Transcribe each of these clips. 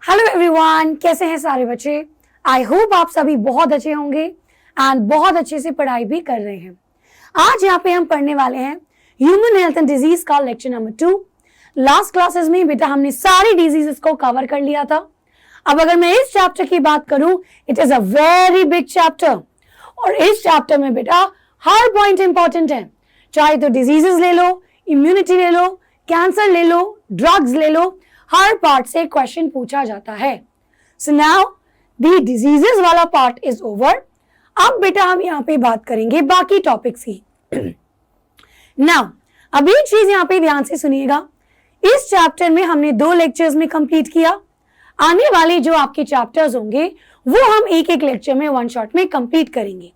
Hello everyone, कैसे हैं सारे बच्चे। आई होप आप सभी बहुत अच्छे होंगे एंड बहुत अच्छे से पढ़ाई भी कर रहे हैं। आज यहाँ पे हम पढ़ने वाले हैं ह्यूमन हेल्थ एंड डिजीज का लेक्चर नंबर 2। लास्ट क्लासेस में बेटा हमने सारी डिजीजेस को कवर कर लिया था। अब अगर मैं इस चैप्टर की बात करूं, it is a very big chapter और इस चैप्टर में बेटा हर पॉइंट इंपॉर्टेंट है। चाहे तो डिजीजेस ले लो, इम्यूनिटी ले लो, कैंसर ले लो, ड्रग्स ले लो, हर पार्ट से क्वेश्चन पूछा जाता है। सो नाउ द डिजीजेस वाला पार्ट इज ओवर। अब बेटा हम यहाँ पे बात करेंगे बाकी टॉपिक्स की। नाउ अब एक चीज यहाँ पे ध्यान से सुनिएगा, इस चैप्टर में हमने 2 लेक्चर्स में कंप्लीट किया। आने वाले जो आपके चैप्टर्स होंगे वो हम एक एक लेक्चर में 1 शॉट में कंप्लीट करेंगे।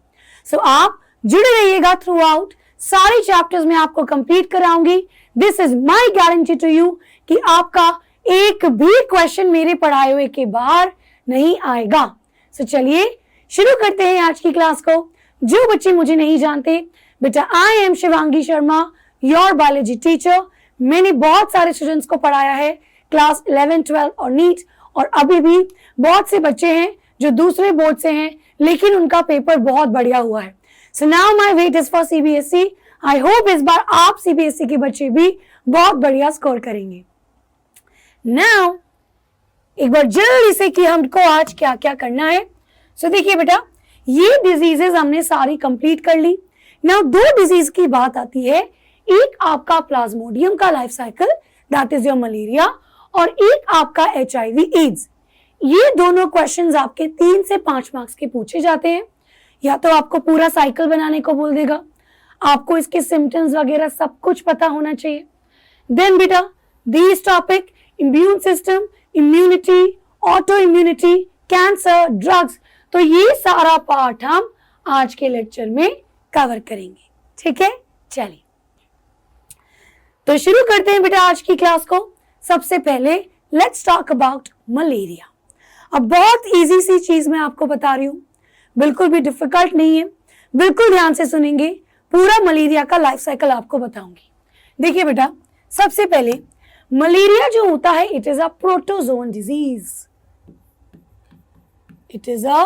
सो आप जुड़े रहिएगा थ्रू आउट, सारे चैप्टर्स में आपको कंप्लीट कराऊंगी। This is my guarantee to you कि आपका एक भी क्वेश्चन मेरे पढ़ाए हुए के बाहर नहीं आएगा। सो चलिए शुरू करते हैं आज की क्लास को। जो बच्चे मुझे नहीं जानते, बेटा I am Shivangi Sharma, your biology teacher. मैंने बहुत सारे स्टूडेंट्स को पढ़ाया है क्लास 11, 12 और नीट, और अभी भी बहुत से बच्चे हैं जो दूसरे बोर्ड से हैं लेकिन उनका पेपर बहुत बढ़िया हुआ है। So now my weight is for CBSE. I hope इस बार आप सीबीएसई के बच्चे भी बहुत बढ़िया स्कोर करेंगे। नाउ एक बार जल्दी से कि हमको आज क्या क्या करना है। सो देखिए बेटा, ये डिजीजेस हमने सारी कंप्लीट कर ली। नाउ 2 डिजीज की बात आती है, एक आपका प्लाज्मोडियम का life cycle, that is your malaria, और एक आपका HIV एड्स। ये दोनों क्वेश्चंस आपके 3 से 5 मार्क्स के पूछे जाते हैं। या तो आपको पूरा साइकिल बनाने को बोल देगा, आपको इसके सिम्टम्स वगैरह सब कुछ पता होना चाहिए। देन बेटा this topic, immune system, immunity, auto immunity, cancer, drugs, तो ये सारा पार्ट हम आज के लेक्चर में कवर करेंगे। ठीक है, चलिए तो शुरू करते हैं बेटा आज की क्लास को। सबसे पहले लेट्स टॉक अबाउट मलेरिया। अब बहुत इजी सी चीज मैं आपको बता रही हूँ, बिल्कुल भी डिफिकल्ट नहीं है। बिल्कुल ध्यान से सुनेंगे, पूरा मलेरिया का लाइफ साइकिल आपको बताऊंगी। देखिए बेटा, सबसे पहले मलेरिया जो होता है, it is a protozoan disease. It is a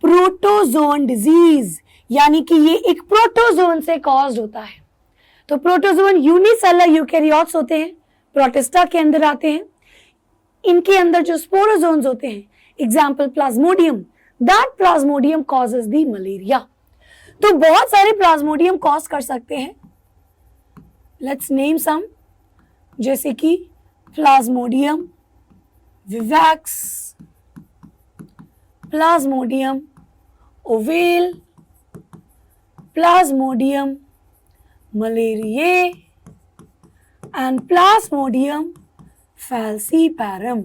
protozoan disease, यानी कि ये एक प्रोटोजोन से कॉज्ड होता है। तो प्रोटोजोन यूनिसेलुलर यूकेरियोट्स होते हैं, प्रोटिस्टा के अंदर आते हैं। इनके अंदर जो स्पोरोजोन्स होते हैं, example Plasmodium, that Plasmodium causes the malaria. तो बहुत सारे प्लाज्मोडियम कॉज कर सकते हैं। लेट्स नेम सम, जैसे कि plasmodium vivax, plasmodium ovale, plasmodium malariae and plasmodium falciparum.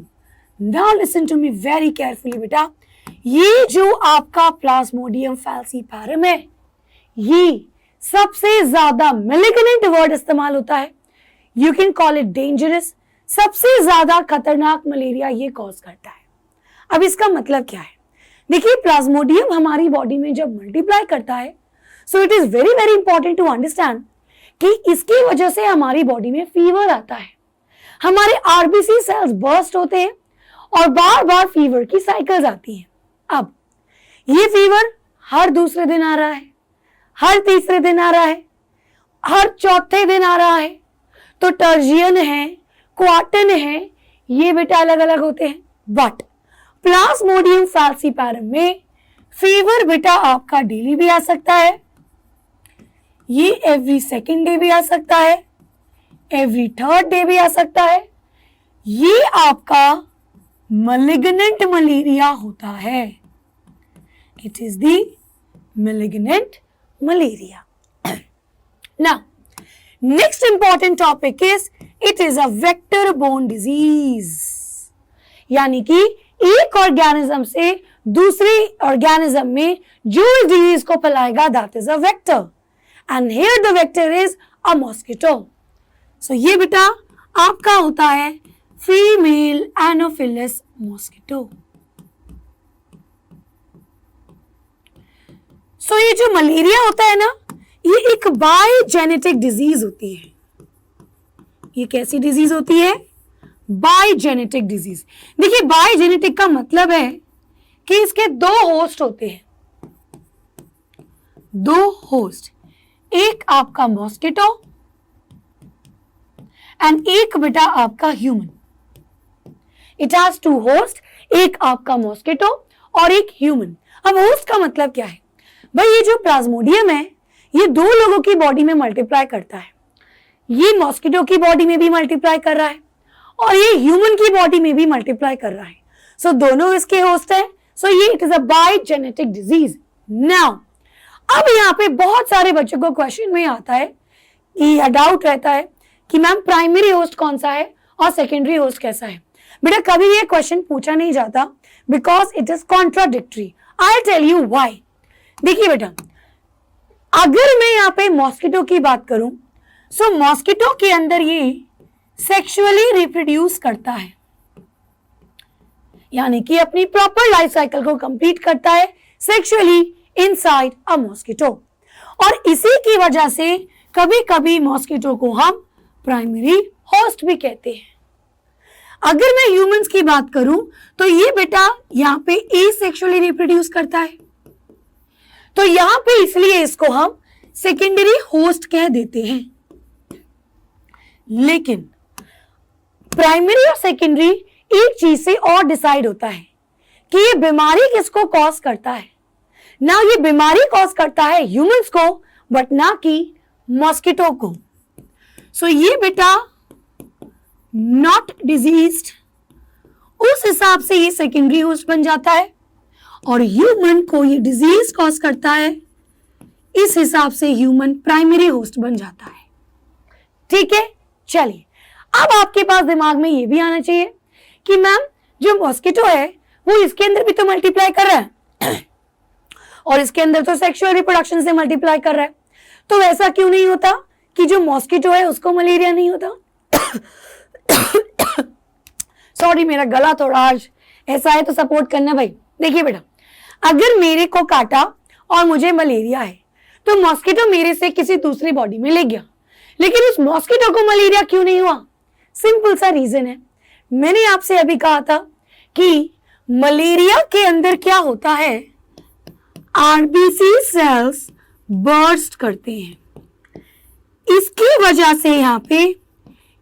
Now listen to me very carefully बेटा, ये जो आपका प्लाज्मोडियम फैल्सीपैरम है, ये सबसे ज्यादा मैलिग्नेंट वर्ड इस्तेमाल होता है। You can call it dangerous. सबसे ज्यादा खतरनाक मलेरिया ये कॉज करता है। अब इसका मतलब क्या है? देखिए, प्लाज्मोडियम हमारी बॉडी में जब मल्टीप्लाई करता है, so it is very very important to understand कि इसकी वजह से हमारी बॉडी में फीवर आता है, हमारे आरबीसी सेल्स बर्स्ट होते हैं और बार बार फीवर की साइकिल्स आती हैं। अब ये फीवर हर दूसरे दिन आ रहा है, हर तीसरे दिन आ रहा है, हर चौथे दिन आ रहा है। तो टर्जियन है, क्वार्टन है, ये बेटा अलग अलग होते हैं। बट प्लाज्मोडियम फैल्सीपैरम में फीवर बेटा आपका डेली भी आ सकता है, ये एवरी सेकेंड डे भी आ सकता है, एवरी थर्ड डे भी आ सकता है। ये आपका मैलिग्नेंट मलेरिया होता है। It is the malignant malaria. Now next important topic is, it is a vector borne disease, यानी कि एक ऑर्गेनिज्म से दूसरे ऑर्गेनिज्म में जो डिजीज को फैलाएगा, that is a vector, and here the vector is a mosquito. So ये बेटा आपका होता है फीमेल एनोफिलस मॉस्किटो। सो ये जो मलेरिया होता है ना, ये एक बायोजेनेटिक डिजीज होती है। ये कैसी डिजीज होती है? बायजेनेटिक डिजीज। देखिए बायजेनेटिक का मतलब है कि इसके दो होस्ट होते हैं, दो होस्ट, एक आपका मॉस्किटो एंड एक बेटा आपका human. It has to host, एक आपका मॉस्किटो और एक ह्यूमन। अब होस्ट का मतलब क्या है भाई, ये जो प्लाज्मोडियम है ये दो लोगों की बॉडी में मल्टीप्लाई करता है, ये मॉस्किटो की बॉडी में भी मल्टीप्लाई कर रहा है और ये ह्यूमन की बॉडी में भी मल्टीप्लाई कर रहा है। सो दोनों इसके होस्ट हैं, सो ये it is a bigenetic disease. Now अब यहाँ पे बहुत सारे बच्चों को क्वेश्चन में आता है कि या डाउट रहता है कि मैम प्राइमरी होस्ट कौन सा है और सेकेंडरी होस्ट कैसा है। बेटा कभी ये क्वेश्चन पूछा नहीं जाता because it is contradictory. I tell you why. देखिए बेटा, अगर मैं यहाँ पे मॉस्किटो की बात करूं, सो मॉस्किटो के अंदर ये सेक्सुअली रिप्रोड्यूस करता है, यानी कि अपनी प्रॉपर लाइफ साइकिल को कंप्लीट करता है सेक्सुअली इनसाइड अ मॉस्किटो। और इसी की वजह से कभी कभी मॉस्किटो को हम प्राइमरी होस्ट भी कहते हैं। अगर मैं ह्यूमंस की बात करूं तो ये बेटा यहाँ पे एसेक्सुअली रिप्रोड्यूस करता है, तो यहां पे इसलिए इसको हम सेकेंडरी होस्ट कह देते हैं। लेकिन प्राइमरी और सेकेंडरी एक चीज से और डिसाइड होता है कि ये बीमारी किसको कॉज करता है। ना ये बीमारी कॉज करता है ह्यूमंस को बट ना कि मॉस्किटो को। सो ये बेटा नॉट डिजीज्ड, उस हिसाब से ये सेकेंडरी होस्ट बन जाता है और ह्यूमन को ये डिजीज कॉज करता है, इस हिसाब से ह्यूमन प्राइमरी होस्ट बन जाता है। ठीक है, चलिए अब आपके पास दिमाग में ये भी आना चाहिए कि मैम जो मॉस्किटो है वो इसके अंदर भी तो मल्टीप्लाई कर रहा है और इसके अंदर तो सेक्सुअल रिप्रोडक्शन से मल्टीप्लाई कर रहा है, तो ऐसा क्यों नहीं होता कि जो मॉस्किटो है उसको मलेरिया नहीं होता। सॉरी मेरा गला थोड़ा आज ऐसा है तो सपोर्ट करना भाई। देखिए बेटा, अगर मेरे को काटा और मुझे मलेरिया है तो मॉस्किटो मेरे से किसी दूसरी बॉडी में ले गया, लेकिन उस मॉस्किटो को मलेरिया क्यों नहीं हुआ? सिंपल सा रीजन है, मैंने आपसे अभी कहा था कि मलेरिया के अंदर क्या होता है, आरबीसी सेल्स बर्स्ट करते हैं, इसकी वजह से यहाँ पे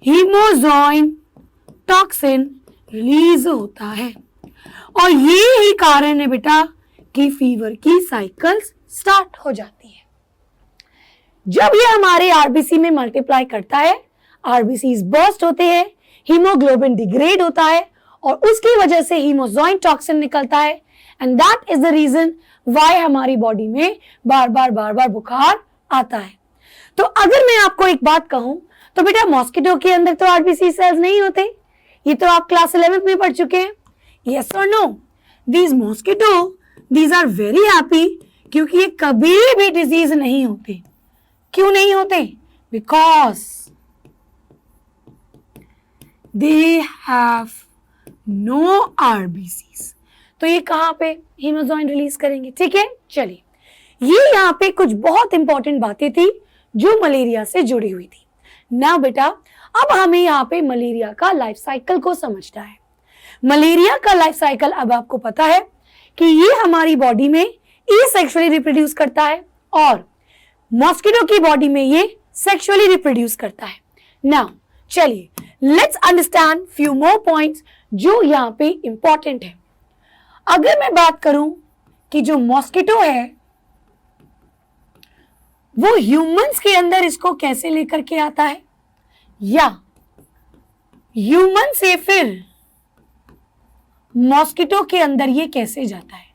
हीमोजॉइन टॉक्सिन रिलीज होता है और ये ही कारण है बेटा कि फीवर की साइकिल्स स्टार्ट हो जाती है। जब ये हमारे आरबीसी में मल्टीप्लाई करता है, आरबीसीज बर्स्ट होते हैं, हीमोग्लोबिन डिग्रेड होता है और उसकी वजह से हीमोजॉइन टॉक्सिन निकलता है and that is the reason why हमारी बॉडी में बार बार बुखार आता है। तो अगर मैं आपको एक बात कहूं तो बेटा मॉस्किटो के अंदर तो आरबीसी सेल्स नहीं होते, ये तो आप क्लास 11th में पढ़ चुके हैं। यस और no, these mosquito these are very happy क्योंकि ये कभी भी डिजीज नहीं होते। क्यों नहीं होते? Because they have no RBCs. तो ये कहां पे हीमोजॉइन रिलीज करेंगे? ठीक है, चलिए ये यहाँ पे कुछ बहुत इंपॉर्टेंट बातें थी जो मलेरिया से जुड़ी हुई थी। ना बेटा अब हमें यहाँ पे मलेरिया का लाइफ साइकिल को समझना है। मलेरिया का लाइफ साइकिल अब आपको पता है कि ये हमारी बॉडी में एसेक्सुअली रिप्रोड्यूस करता है और मॉस्किटो की बॉडी में ये सेक्सुअली रिप्रोड्यूस करता है। नाउ चलिए let's understand few more points जो यहाँ पे इंपॉर्टेंट है। अगर मैं बात करूं कि जो मॉस्किटो है वो ह्यूमंस के अंदर इसको कैसे लेकर के आता है या ह्यूमन से फिर मॉस्किटो के अंदर ये कैसे जाता है,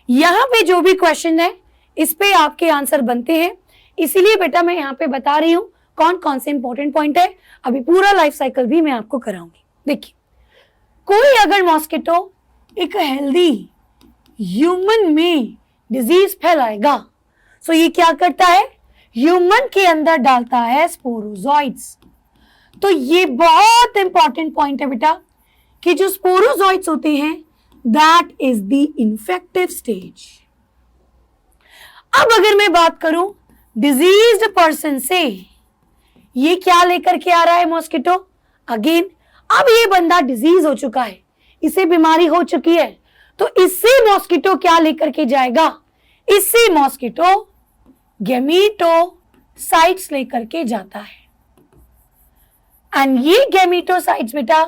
यहां पे जो भी क्वेश्चन है इस पे आपके आंसर बनते हैं। इसीलिए बेटा मैं यहाँ पे बता रही हूं कौन कौन से इंपॉर्टेंट पॉइंट है। अभी पूरा लाइफ साइकिल भी मैं आपको कराऊंगी। देखिए, कोई अगर मॉस्किटो एक हेल्दी ह्यूमन में डिजीज फैलाएगा सो ये क्या करता है, ह्यूमन के अंदर डालता है स्पोरोजॉइट्स। तो ये बहुत इंपॉर्टेंट पॉइंट है बेटा कि जो स्पोरोजॉइट्स होते हैं that is the infective stage. अब अगर मैं बात करूं डिजीज्ड पर्सन से, ये क्या लेकर के आ रहा है मॉस्किटो? अगेन अब ये बंदा डिजीज हो चुका है, इसे बीमारी हो चुकी है, तो इससे मॉस्किटो क्या लेकर के जाएगा? इससे मॉस्किटो गैमेटोसाइट्स लेकर के जाता है। एंड ये गैमेटोसाइट्स बेटा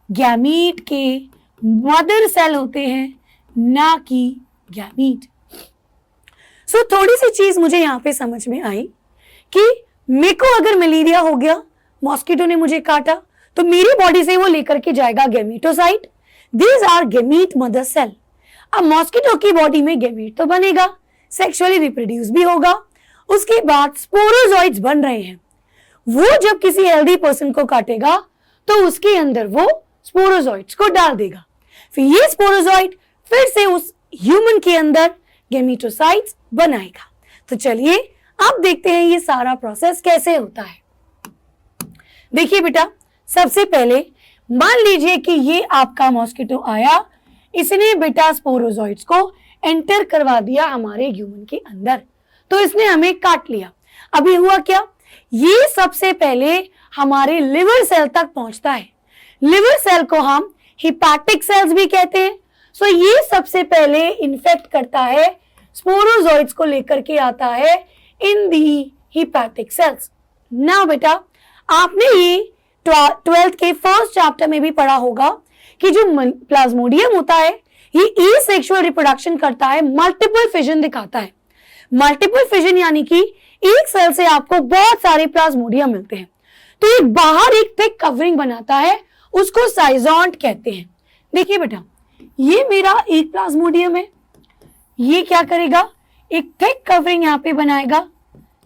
गैमीट के मदर सेल होते हैं, ना कि गैमीट। सो थोड़ी सी चीज मुझे यहां पे समझ में आई कि मेरे को अगर मलेरिया हो गया, मॉस्किटो ने मुझे काटा, तो मेरी बॉडी से वो लेकर के जाएगा gametocyte. These are gamete mother cell. अब मॉस्किटो की बॉडी में गैमीट तो बनेगा, सेक्सुअली रिप्रोड्यूस भी होगा, उसके बाद स्पोरोजॉइड्स बन रहे हैं। वो जब किसी हेल्दी पर्सन को काटेगा तो उसके अंदर वो स्पोरोजॉइड्स को डाल देगा, फिर ये स्पोरोजॉइड फिर से उस ह्यूमन के अंदर गैमेटोसाइट्स बनाएगा। तो चलिए अब देखते हैं ये सारा प्रोसेस कैसे होता है। देखिए बेटा, सबसे पहले मान लीजिए कि ये आपका मॉस्किटो आया, इसने बेटा स्पोरोजॉइड्स को एंटर करवा दिया हमारे ह्यूमन के अंदर, तो इसने हमें काट लिया। अभी हुआ क्या, ये सबसे पहले हमारे लिवर सेल तक पहुंचता है। लिवर सेल को हम हिपैटिक सेल्स भी कहते हैं। सो ये सबसे पहले इन्फेक्ट करता है, स्पोरोजॉइड्स को लेकर के आता है इन दी हिपैटिक सेल्स। ना बेटा, आपने ये 12th के फर्स्ट चैप्टर में भी पढ़ा होगा कि जो प्लाज्मोडियम होता है ये एसेक्सुअल रिप्रोडक्शन करता है, मल्टीपल फिजन दिखाता है। मल्टीपल फिजन यानी कि एक सेल से आपको बहुत सारे प्लाज्मोडियम मिलते हैं, तो ये बाहर एक थिक कवरिंग बनाता है, उसको साइजोन्ट कहते हैं। देखिए बेटा, ये मेरा एक प्लाज्मोडियम है, ये क्या करेगा, एक थिक कवरिंग यहाँ पे बनाएगा,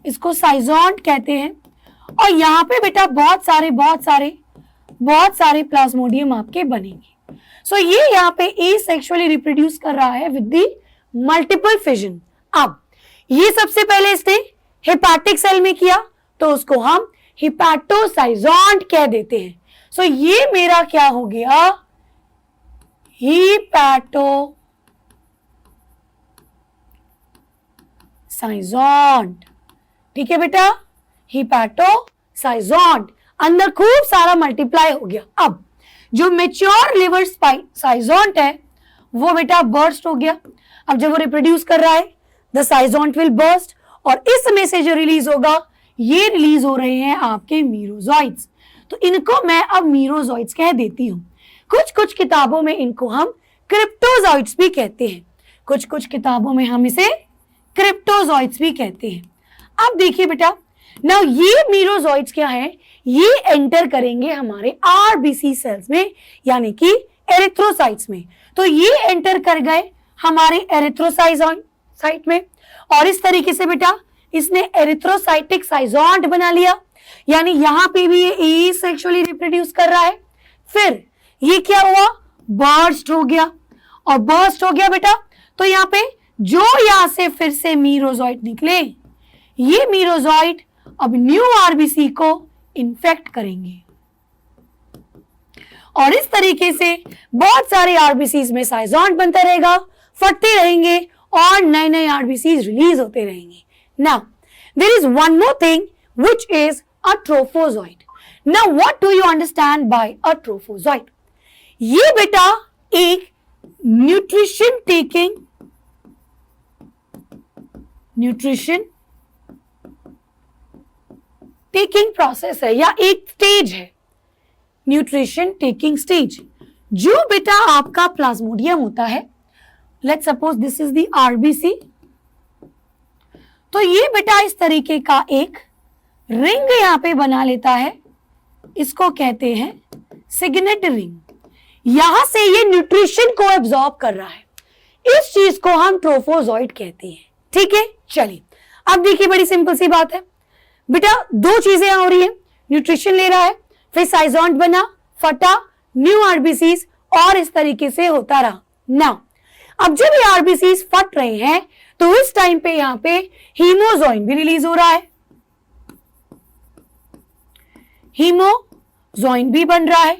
इसको साइजोन्ट कहते हैं। और यहाँ पे बेटा बहुत सारे प्लाज्मोडियम आपके बनेंगे। सो ये यहाँ पे एसेक्सुअली रिप्रोड्यूस कर रहा है विद दी मल्टीपल फिजन। अब ये सबसे पहले इसने हेपाटिक सेल में किया, तो उसको हम हिपैटोसाइजोन्ट कह देते हैं। सो ये मेरा क्या हो गया, हिपैटोसाइजोन्ट। ठीक है बेटा, हिपैटोसाइजोन्ट, अंदर खूब सारा मल्टीप्लाई हो गया। अब जो मेच्योर लिवर साइजोन्ट है वो बेटा बर्स्ट हो गया। अब जब वो रिप्रोड्यूस कर रहा है, द साइजोन्ट विल बर्स्ट, और इसमें से जो रिलीज होगा, ये रिलीज हो रहे हैं आपके मीरोजॉइड्स। तो इनको मैं अब मीरोजॉइड्स कह देती हूं। कुछ किताबों में इनको हम क्रिप्टोजॉइड्स भी कहते हैं, कुछ किताबों में हम इसे क्रिप्टोजॉइड्स भी कहते हैं। अब देखिए बेटा, नाउ ये मीरोजॉइड्स क्या है, ये एंटर करेंगे हमारे आरबीसी सेल्स में, यानी कि एरिथ्रोसाइट्स में। तो ये एंटर कर गए हमारे एरिथ्रोसाइट में, और इस तरीके से बेटा इसने एरिथ्रोसाइटिक साइजोन्ट बना लिया, यानी यहां पे भी ये सेक्सुअली रिप्रोड्यूस कर रहा है। फिर ये क्या हुआ, बर्स्ट हो गया, और बर्स्ट हो गया बेटा, तो यहाँ पे जो यहां से फिर से मीरोजॉइड निकले, ये मीरोजॉइड अब न्यू आरबीसी को इन्फेक्ट करेंगे, और इस तरीके से बहुत सारे आरबीसीज में साइजोन्ट बनता रहेगा, फटते रहेंगे, और नए नए आरबीसीज रिलीज होते रहेंगे। Now there is one more thing which is a trophozoite. Now what do you understand by a trophozoite? ये बेटा एक न्यूट्रिशन टेकिंग प्रोसेस है, या एक स्टेज है, न्यूट्रिशन टेकिंग स्टेज। जो बेटा आपका प्लाज्मोडियम होता है, let's suppose this is the RBC, तो ये बेटा इस तरीके का एक रिंग यहां पे बना लेता है, इसको कहते हैं सिग्नेट रिंग। यहां से ये न्यूट्रिशन को एब्जॉर्ब कर रहा है, इस चीज को हम ट्रोफोजॉइड कहते हैं। ठीक है, चलिए अब देखिए, बड़ी सिंपल सी बात है बेटा, दो चीजें हो रही है, न्यूट्रिशन ले रहा है, फिर साइजोन्ट बना, फटा, न्यू आरबीसीज, और इस तरीके से होता रहा। नाउ अब जब ये आरबीसीज फट रहे हैं, तो इस टाइम पे यहाँ पे हीमोजोइन भी रिलीज हो रहा है, हीमोजोइन भी बन रहा है,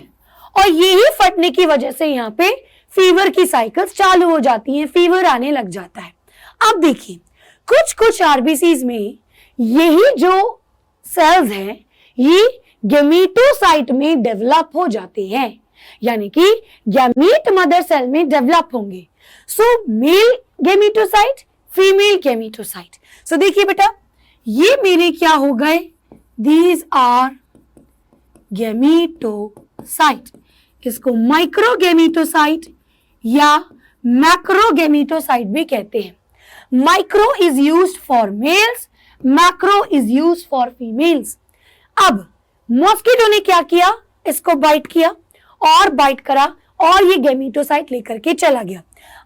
और यही फटने की वजह से यहाँ पे फीवर की साइकिल्स चालू हो जाती हैं, फीवर आने लग जाता है। अब देखिए, कुछ आरबीसीज में यही जो सेल्स हैं, ये गैमेटोसाइट में डेवलप हो जाते हैं, यानी कि गैमीट मदर सेल में डेवलप होंगे। सो मेल गैमेटोसाइट, फीमेल गैमेटोसाइट। सो देखिए बेटा, ये मेरे क्या हो गए, दीज आर गैमेटोसाइट। इसको माइक्रोगैमेटोसाइट या मैक्रोगैमेटोसाइट भी कहते हैं। Micro is used for mails, macro is used for females. अब मॉस्किटो ने क्या किया, इसको बाइट किया और बाइट करा और ये गैमेटोसाइट लेकर के चला गया।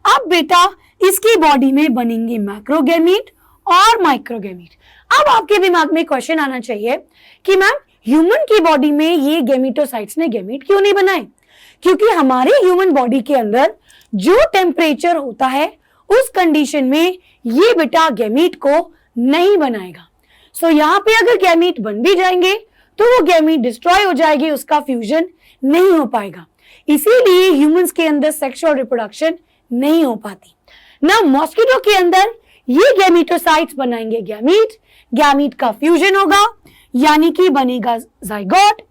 अब बेटा इसकी बॉडी में बनेंगे मैक्रोगैमीट और माइक्रोगैमीट। अब आपके दिमाग में क्वेश्चन आना चाहिए कि मैम ह्यूमन की बॉडी में ये गैमेटोसाइट्स ने गैमीट क्यों नहीं बनाए? क्योंकि हमारे ह्यूमन बॉडी के अंदर जो टेम्परेचर होता है उस कंडीशन में ये बेटा गैमीट को नहीं बनाएगा। सो यहाँ पे अगर गैमीट बन भी जाएंगे तो वो गैमीट डिस्ट्रॉय हो जाएगी, उसका फ्यूजन नहीं हो पाएगा। इसीलिए ह्यूमंस के अंदर सेक्सुअल रिप्रोडक्शन नहीं हो पाती ना। मॉस्किटो के अंदर ये गैमेटोसाइट्स बनाएंगे गैमीट, गैमीट का फ्यूजन होगा यानी कि बनेगा जाइगोट।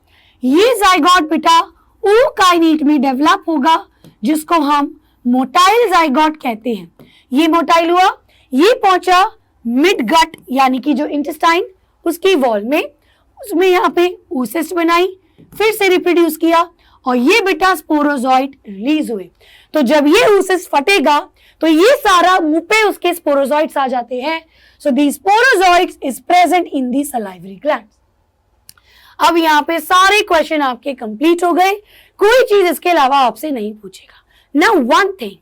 ये जाइगोट बेटा ookinete में डेवलप होगा जिसको हम मोटाइल जाइगोट कहते हैं। ये मोटाइल हुआ, ये पहुंचा मिड गट यानी कि जो इंटेस्टाइन उसकी वॉल में, उसमें यहाँ पे oocyst बनाई, फिर से रिप्रोड्यूस किया और ये बेटा स्पोरोजॉइट रिलीज हुए। तो जब ये oocyst फटेगा तो ये सारा मुंह पे उसके स्पोरोजॉइट्स आ जाते हैं। So the sporozoites is present in the salivary glands. अब यहाँ पे सारे क्वेश्चन आपके कंप्लीट हो गए, कोई चीज इसके अलावा आपसे नहीं पूछेगा। नाउ वन थिंग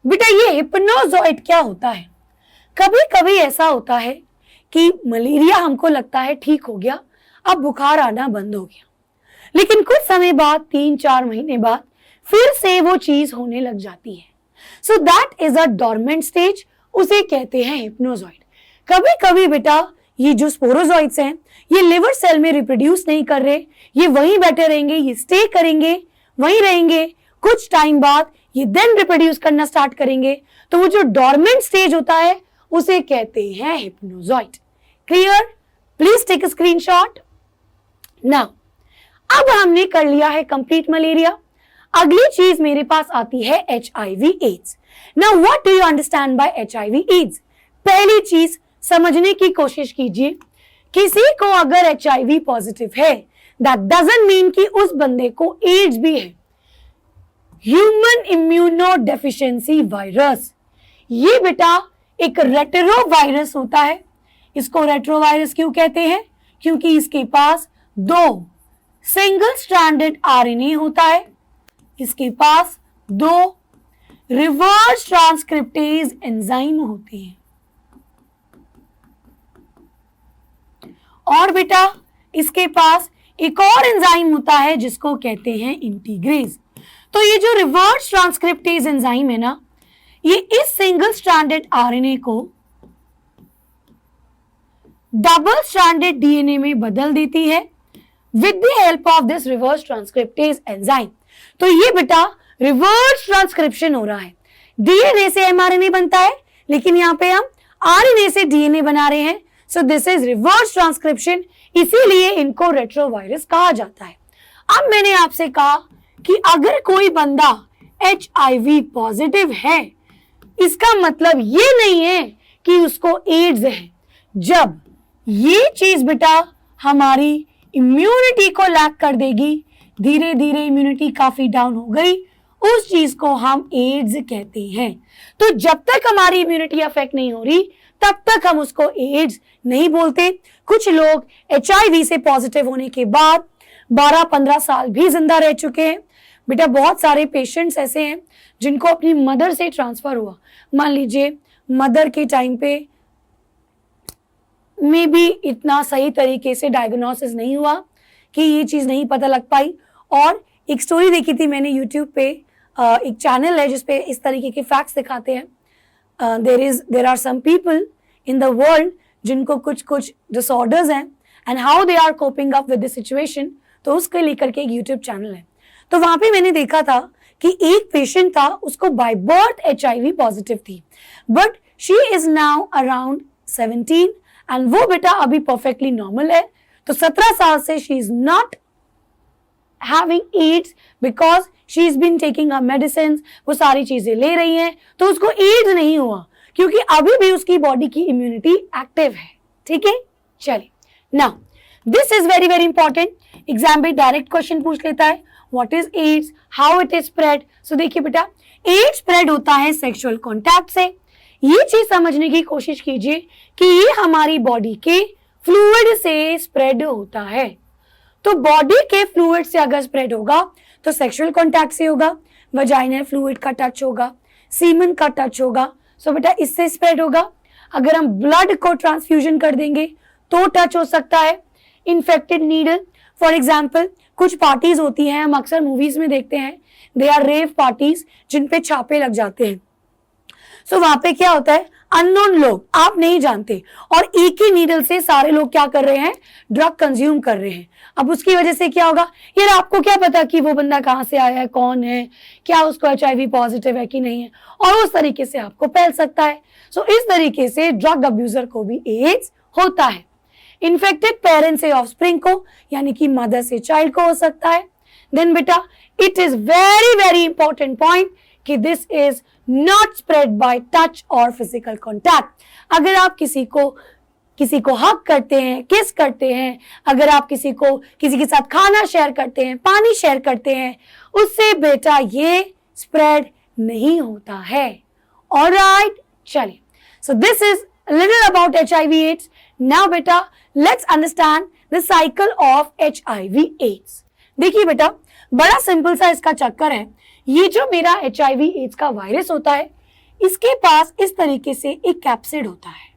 बेटा, ये हिप्नोजॉइट क्या होता है? कभी कभी ऐसा होता है कि मलेरिया हमको लगता है ठीक हो गया, अब बुखार आना बंद हो गया, लेकिन कुछ समय बाद 3-4 महीने बाद फिर से वो चीज होने लग जाती है। सो that is a dormant stage, उसे कहते हैं हिप्नोजॉइट। कभी कभी बेटा ये जो स्पोरोजॉइट्स हैं ये लिवर सेल में रिप्रोड्यूस नहीं कर रहे, ये वहीं बैठे रहेंगे, ये स्टे करेंगे, वहीं रहेंगे। कुछ टाइम बाद ये देन रिप्रोड्यूस करना स्टार्ट करेंगे, तो वो जो डॉर्मेंट स्टेज होता है उसे कहते हैं hypnozoite. Clear? Please take a screenshot. Now अब हमने कर लिया है कंप्लीट मलेरिया। अगली चीज मेरे पास आती है HIV AIDS. Now what do you understand by HIV AIDS? पहली चीज समझने की कोशिश कीजिए, किसी को अगर HIV पॉजिटिव है दैट डजंट मीन कि उस बंदे को एड्स भी है। ह्यूमन इम्यूनो डेफिशिएंसी वायरस, ये बेटा एक रेट्रोवायरस होता है। इसको रेट्रोवायरस क्यों कहते हैं? क्योंकि इसके पास 2 सिंगल स्ट्रैंडेड RNA होता है, इसके पास 2 रिवर्स ट्रांसक्रिप्टेज एंजाइम होते हैं, और बेटा इसके पास एक और एंजाइम होता है जिसको कहते हैं इंटीग्रेज। तो ये जो रिवर्स ट्रांसक्रिप्टेज एंजाइम है ना, ये इस सिंगल स्ट्रैंडेड RNA को डबल स्ट्रैंडेड DNA में बदल देती है with the help of this reverse transcriptase enzyme. तो ये बेटा रिवर्स ट्रांसक्रिप्शन हो रहा है। DNA से mRNA बनता है, लेकिन यहाँ पे हम RNA से DNA बना रहे हैं। सो दिस इज रिवर्स ट्रांसक्रिप्शन, इसीलिए इनको रेट्रोवायरस कहा जाता है। अब मैंने आपसे कहा कि अगर कोई बंदा HIV पॉजिटिव है, इसका मतलब ये नहीं है कि उसको एड्स है। जब ये चीज बेटा हमारी इम्यूनिटी को लैक कर देगी, धीरे धीरे इम्यूनिटी काफी डाउन हो गई, उस चीज को हम एड्स कहते हैं। तो जब तक हमारी इम्यूनिटी अफेक्ट नहीं हो रही तब तक हम उसको एड्स नहीं बोलते। कुछ लोग HIV से पॉजिटिव होने के बाद 12-15 साल भी जिंदा रह चुके हैं। बेटा बहुत सारे पेशेंट्स ऐसे हैं जिनको अपनी मदर से ट्रांसफर हुआ। मान लीजिए मदर के टाइम पे में भी इतना सही तरीके से डायग्नोसिस नहीं हुआ कि ये चीज़ नहीं पता लग पाई। और एक स्टोरी देखी थी मैंने यूट्यूब पे, एक चैनल है जिसपे इस तरीके के फैक्ट्स दिखाते हैं। There are some people in the world जिनको कुछ कुछ डिसऑर्डर्स हैं and how they are coping up with the situation. तो उसके लेकर के एक यूट्यूब चैनल है। तो वहाँ पे मैंने देखा था कि एक पेशेंट था, उसको बाय बर्थ HIV पॉजिटिव थी, but she is now around 17 and वो बेटा अभी परफेक्टली नॉर्मल है। तो 17 साल से she is not having AIDS because she is been taking her medicine, वो सारी चीजें ले रही हैं, तो उसको एड्स नहीं हुआ क्योंकि अभी भी उसकी बॉडी की इम्यूनिटी एक्टिव है। ठीक है, चलिए now this is very very important, exam में डायरेक्ट क्वेश्चन पूछ लेता है, what is AIDS, how it is spread. So देखिए बेटा, एड्स स्प्रेड होता है सेक्सुअल कॉन्टैक्ट से। ये चीज समझने की कोशिश कीजिए कि ये हमारी बॉडी के फ्लूइड से स्प्रेड होता है। तो बॉडी के फ्लूइड से अगर स्प्रेड होगा तो सेक्सुअल कॉन्टैक्ट से होगा, वजाइनल फ्लूइड का टच होगा, सीमन का टच होगा, सो बेटा इससे स्प्रेड होगा। अगर हम ब्लड को ट्रांसफ्यूजन कर देंगे तो टच हो सकता है। इन्फेक्टेड नीडल, फॉर एग्जाम्पल कुछ पार्टीज होती हैं, हम अक्सर मूवीज में देखते हैं, दे आर रेव पार्टीज जिन पे छापे लग जाते हैं। सो वहां पे क्या होता है, अननोन लोग, आप नहीं जानते, और एक ही नीडल से सारे लोग क्या कर रहे हैं, ड्रग कंज्यूम कर रहे हैं। अब उसकी वजह से क्या होगा, यार आपको क्या पता कि वो बंदा कहाँ से आया है, कौन है, क्या उसको HIV पॉजिटिव है कि नहीं है, और उस तरीके से आपको फैल सकता है। सो इस तरीके से ड्रग अब्यूजर को भी एड्स होता है। इन्फेक्टेड पेरेंट्स से ऑफस्प्रिंग को, यानी कि मदर से चाइल्ड को हो सकता है। देन बेटा it is very very important point कि this is not spread by touch और फिजिकल कॉन्टैक्ट। अगर आप किसी को हक करते हैं, किस करते हैं, अगर आप किसी के साथ खाना शेयर करते हैं, पानी शेयर करते हैं, उससे बेटा ये स्प्रेड नहीं होता है। ऑलराइट, चलिए, so this is little about HIV AIDS. Now बेटा let's understand the cycle of HIV AIDS. देखिए बेटा, बड़ा सिंपल सा इसका चक्कर है। ये जो मेरा HIV AIDS का वायरस होता है, इसके पास इस तरीके से एक कैप्सिड होता है।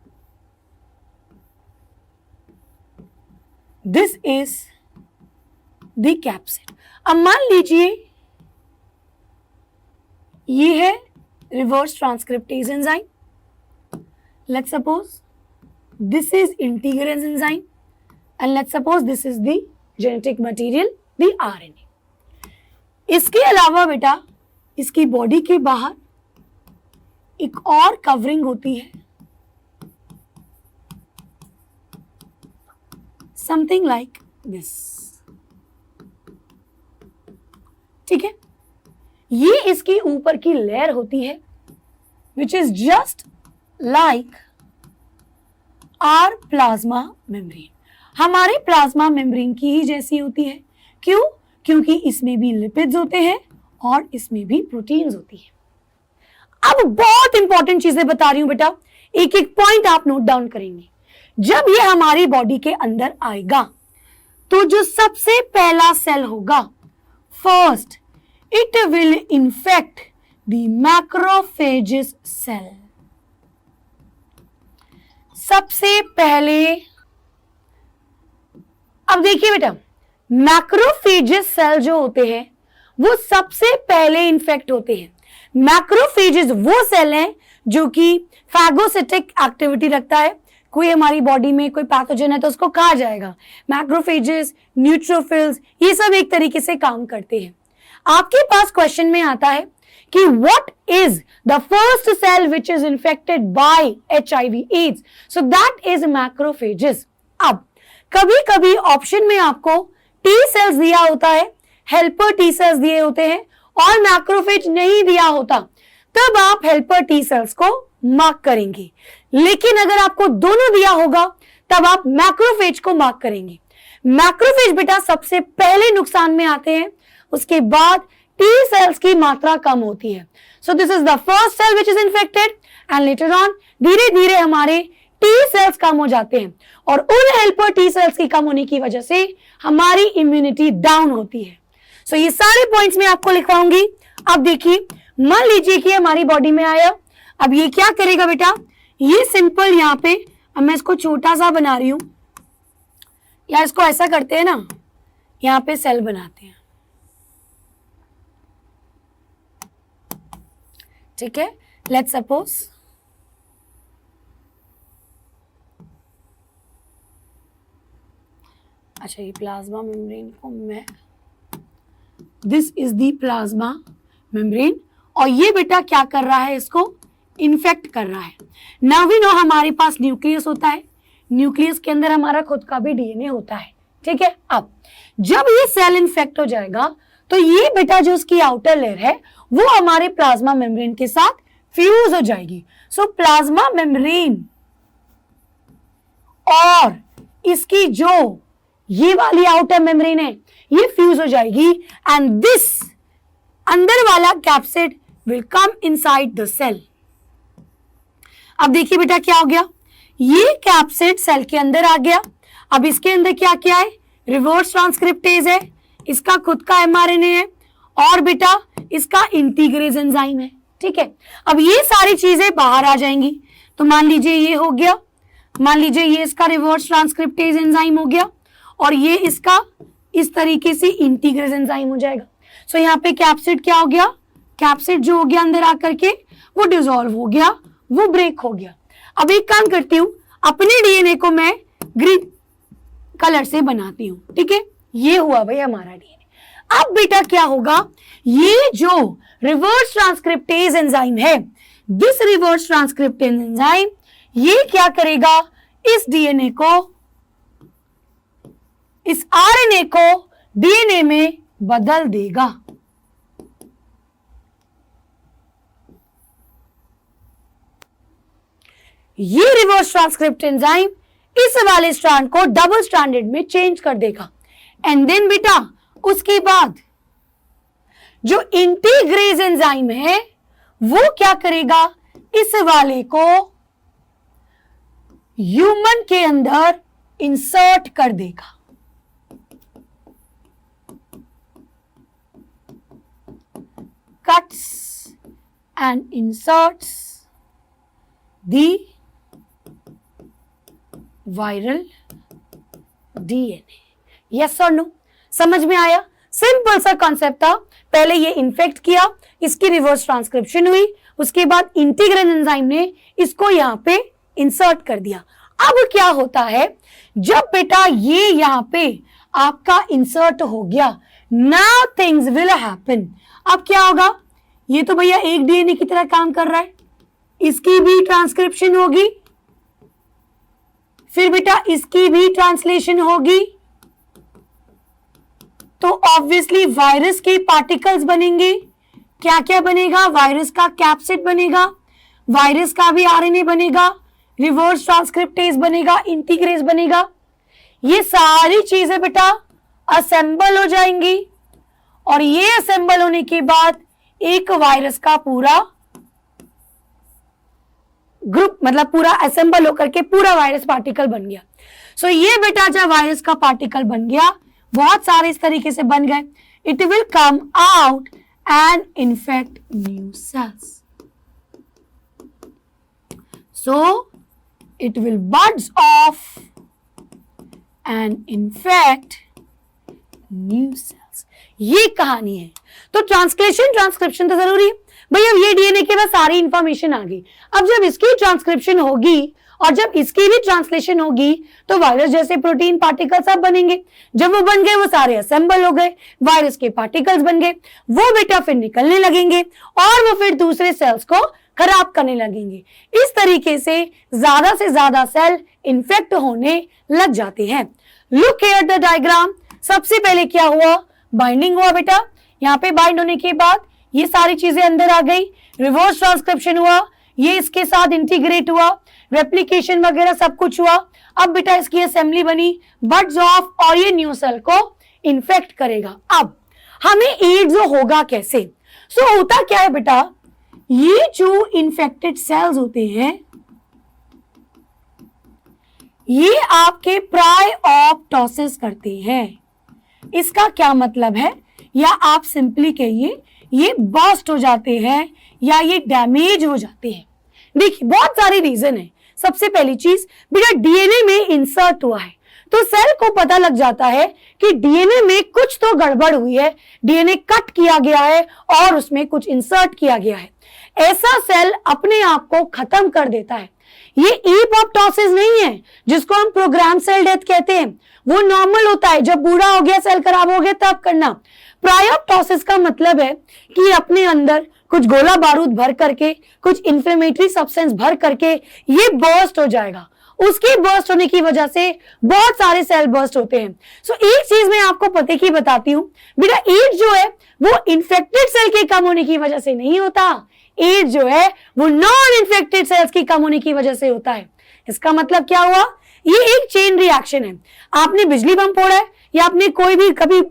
This is the capsid. अब मान लीजिए ये है reverse transcriptase enzyme. Let's suppose this is integrase enzyme and let's suppose this is the genetic material, the RNA. इसके अलावा बेटा इसकी बॉडी के बाहर एक और कवरिंग होती है, something like this. ठीक है, ये इसकी ऊपर की लेयर होती है which is just like our plasma membrane. हमारे प्लाज्मा मेम्ब्रेन की ही जैसी होती है। क्यों? क्योंकि इसमें भी लिपिड्स होते हैं और इसमें भी प्रोटीन्स होती है। अब बहुत इंपॉर्टेंट चीजें बता रही हूं बेटा, एक एक पॉइंट आप नोट डाउन करेंगे। जब ये हमारी बॉडी के अंदर आएगा तो जो सबसे पहला सेल होगा, first it will infect the macrophages cell. सबसे पहले, अब देखिए बेटा, मैक्रोफेजेस सेल जो होते हैं वो सबसे पहले इन्फेक्ट होते हैं। मैक्रोफेजेस वो सेल हैं जो कि फैगोसिटिक एक्टिविटी रखता है। कोई हमारी बॉडी में कोई पैथोजन है तो उसको कहा जाएगा। मैक्रोफेजेस, न्यूट्रोफिल्स, ये सब एक तरीके से काम करते हैं। आपके पास क्वेश्चन में आता है कि what is the first cell which is infected by HIV AIDS? So that is macrophages. अब कभी कभी ऑप्शन में आपको T सेल्स दिया होता है, हेल्पर T सेल्स दिए होते हैं और मैक्रोफेज नहीं दिया होता, तब आप हेल्पर T सेल्स को मार्क करेंगे। लेकिन अगर आपको दोनों दिया होगा तब आप मैक्रोफेज को मार्क करेंगे। मैक्रोफेज बेटा सबसे पहले नुकसान में आते हैं, उसके बाद T सेल्स की मात्रा कम होती है। So this is the first cell which is infected and later on धीरे धीरे हमारे T सेल्स कम हो जाते हैं और उन हेल्पर T सेल्स की कम होने की वजह से हमारी इम्यूनिटी डाउन होती है। सो ये सारे पॉइंट्स मैं आपको लिखवाऊंगी। अब देखिए, मान लीजिए कि हमारी बॉडी में आया, अब ये क्या करेगा बेटा, ये सिंपल यहाँ पे, अब मैं इसको छोटा सा बना रही हूं, या इसको ऐसा करते हैं ना, यहाँ पे सेल बनाते हैं, ठीक है। लेट्स सपोज अच्छा, ये प्लाज्मा मेम्ब्रेन को मैं, this is the plasma membrane, और ये बेटा क्या कर रहा है, इसको इन्फेक्ट कर रहा है। नाउ वी नो हमारे पास न्यूक्लियस होता है, न्यूक्लियस के अंदर हमारा खुद का भी DNA होता है, ठीक है। अब जब ये सेल इन्फेक्ट हो जाएगा तो ये बेटा जो उसकी आउटर लेयर है वो हमारे प्लाज्मा मेम्ब्रेन के साथ फ्यूज हो जाएगी। सो प्लाज्मा मेम्ब्रेन और इसकी जो ये वाली आउटर मेम्ब्रेन है ये फ्यूज हो जाएगी एंड दिस अंदर वाला capsid will come inside the cell. अब देखिए बेटा क्या हो गया, ये कैप्सिड सेल के अंदर आ गया। अब इसके अंदर क्या क्या है, रिवर्स ट्रांसक्रिप्टेज है, इसका खुद का एमआरएनए है और बेटा इसका इंटीग्रेज एंजाइम है। ठीक है, अब ये सारी चीजें बाहर आ जाएंगी। तो मान लीजिए ये हो गया, मान लीजिए ये इसका रिवर्स ट्रांसक्रिप्टेज एंजाइम हो गया और ये इसका इस तरीके से इंटीग्रेज एंजाइम हो जाएगा। सो यहाँ पे कैप्सिड क्या हो गया, कैप्सिड जो हो गया अंदर आकर के वो डिसॉल्व हो गया, वो ब्रेक हो गया। अब एक काम करती हूँ, अपने डीएनए को मैं ग्रीन कलर से बनाती हूँ। ठीक है, ये हुआ भाई हमारा डीएनए। अब बेटा क्या होगा, ये जो रिवर्स ट्रांसक्रिप्टेज एंजाइम है, दिस रिवर्स ट्रांसक्रिप्टेज एंजाइम ये क्या करेगा, इस डीएनए को, इस आरएनए को डीएनए में बदल देगा। ये रिवर्स ट्रांसक्रिप्ट एंजाइम इस वाले स्ट्रैंड को डबल स्ट्रैंडेड में चेंज कर देगा एंड देन बेटा उसके बाद जो इंटीग्रेज एंजाइम है वो क्या करेगा, इस वाले को ह्यूमन के अंदर इंसर्ट कर देगा। Cuts and inserts the viral DNA. Yes or no? समझ में आया? सिंपल सा कॉन्सेप्ट था। पहले ये इन्फेक्ट किया, इसकी रिवर्स ट्रांसक्रिप्शन हुई, उसके बाद इंटीग्रेज एंजाइम ने इसको यहाँ पे इंसर्ट कर दिया। अब क्या होता है, जब बेटा ये यहाँ पे आपका इंसर्ट हो गया, नाउ थिंग्स विल हैपन। अब क्या होगा, ये तो भैया एक डीएनए की तरह काम कर रहा है, इसकी भी ट्रांसक्रिप्शन होगी, फिर बेटा इसकी भी ट्रांसलेशन होगी, तो ऑब्वियसली वायरस के पार्टिकल्स बनेंगे। क्या क्या बनेगा, वायरस का कैप्सिड बनेगा, वायरस का भी आरएनए बनेगा, रिवर्स ट्रांसक्रिप्टेज बनेगा, इंटीग्रेज बनेगा। ये सारी चीजें बेटा असेंबल हो जाएंगी और ये असेंबल होने के बाद एक वायरस का पूरा ग्रुप, मतलब पूरा असेंबल होकर के पूरा वायरस पार्टिकल बन गया। सो ये बेटा जब वायरस का पार्टिकल बन गया, बहुत सारे इस तरीके से बन गए, it will come out and infect new sales. So it will buds of and infect new sales. ये कहानी है। तो ट्रांसलेशन ट्रांसक्रिप्शन तो जरूरी है भाई। अब ये डीएनए के बाद सारी इंफॉर्मेशन आ गई। अब जब इसकी ट्रांसक्रिप्शन होगी और जब इसकी भी ट्रांसलेशन होगी तो वायरस जैसे प्रोटीन पार्टिकल सब बनेंगे। जब वो बन गए, वो सारे असेंबल हो गए, वायरस के पार्टिकल्स बन गए, वो बेटा फिर निकलने लगेंगे और वो फिर दूसरे सेल्स को खराब करने लगेंगे। इस तरीके से ज्यादा सेल इन्फेक्ट होने लग जाते हैं। Look here the diagram. सबसे पहले क्या हुआ, बाइंडिंग हुआ बेटा। यहाँ पे बाइंड होने के बाद ये सारी चीजें अंदर आ गई, रिवर्स ट्रांसक्रिप्शन हुआ, ये इसके साथ इंटीग्रेट हुआ, रेप्लिकेशन वगैरह सब कुछ हुआ। अब बेटा इसकी असेंबली बनी, बड्स ऑफ, और ये न्यू सेल को इन्फेक्ट करेगा। अब हमें एड्स होगा कैसे? सो होता क्या है बेटा, ये जो इन्फेक्टेड सेल्स होते हैं ये आपके प्रायऑप्टोसिस करते हैं। इसका क्या मतलब है, या आप सिंपली कहिए ये बर्स्ट हो जाते हैं या ये डैमेज हो जाते हैं। देखिए बहुत सारे रीजन है। सबसे पहली चीज बेटा डीएनए में इंसर्ट हुआ है तो सेल को पता लग जाता है कि डीएनए में कुछ तो गड़बड़ हुई है, डीएनए कट किया गया है और उसमें कुछ इंसर्ट किया गया है। ऐसा सेल अपने आप को खत्म कर देता है। ये एपोप्टोसिस नहीं है जिसको हम प्रोग्राम सेल डेथ कहते हैं, वो नॉर्मल होता है जब बूढ़ा हो गया, सेल खराब हो गया तब करना। प्रायऑप्टोसिस का मतलब है कि अपने अंदर कुछ गोला बारूद भर करके, कुछ इंफ्लेमेटरी सब्सटेंस भर करके ये बर्स्ट हो जाएगा उसके बर्स्ट होने की वजह से बहुत सारे सेल बर्स्ट होते हैं। सो एक चीज मैं आपको पते की बताती हूँ बेटा, एड्स जो है वो इन्फेक्टेड सेल के कम होने की वजह से नहीं होता, एड्स जो है वो नॉन इन्फेक्टेड सेल्स की कम होने की वजह से होता है। इसका मतलब क्या हुआ, ये एक चेन रिएक्शन है। आपने बिजली बम फोड़ा है या आपने कोई भी कभी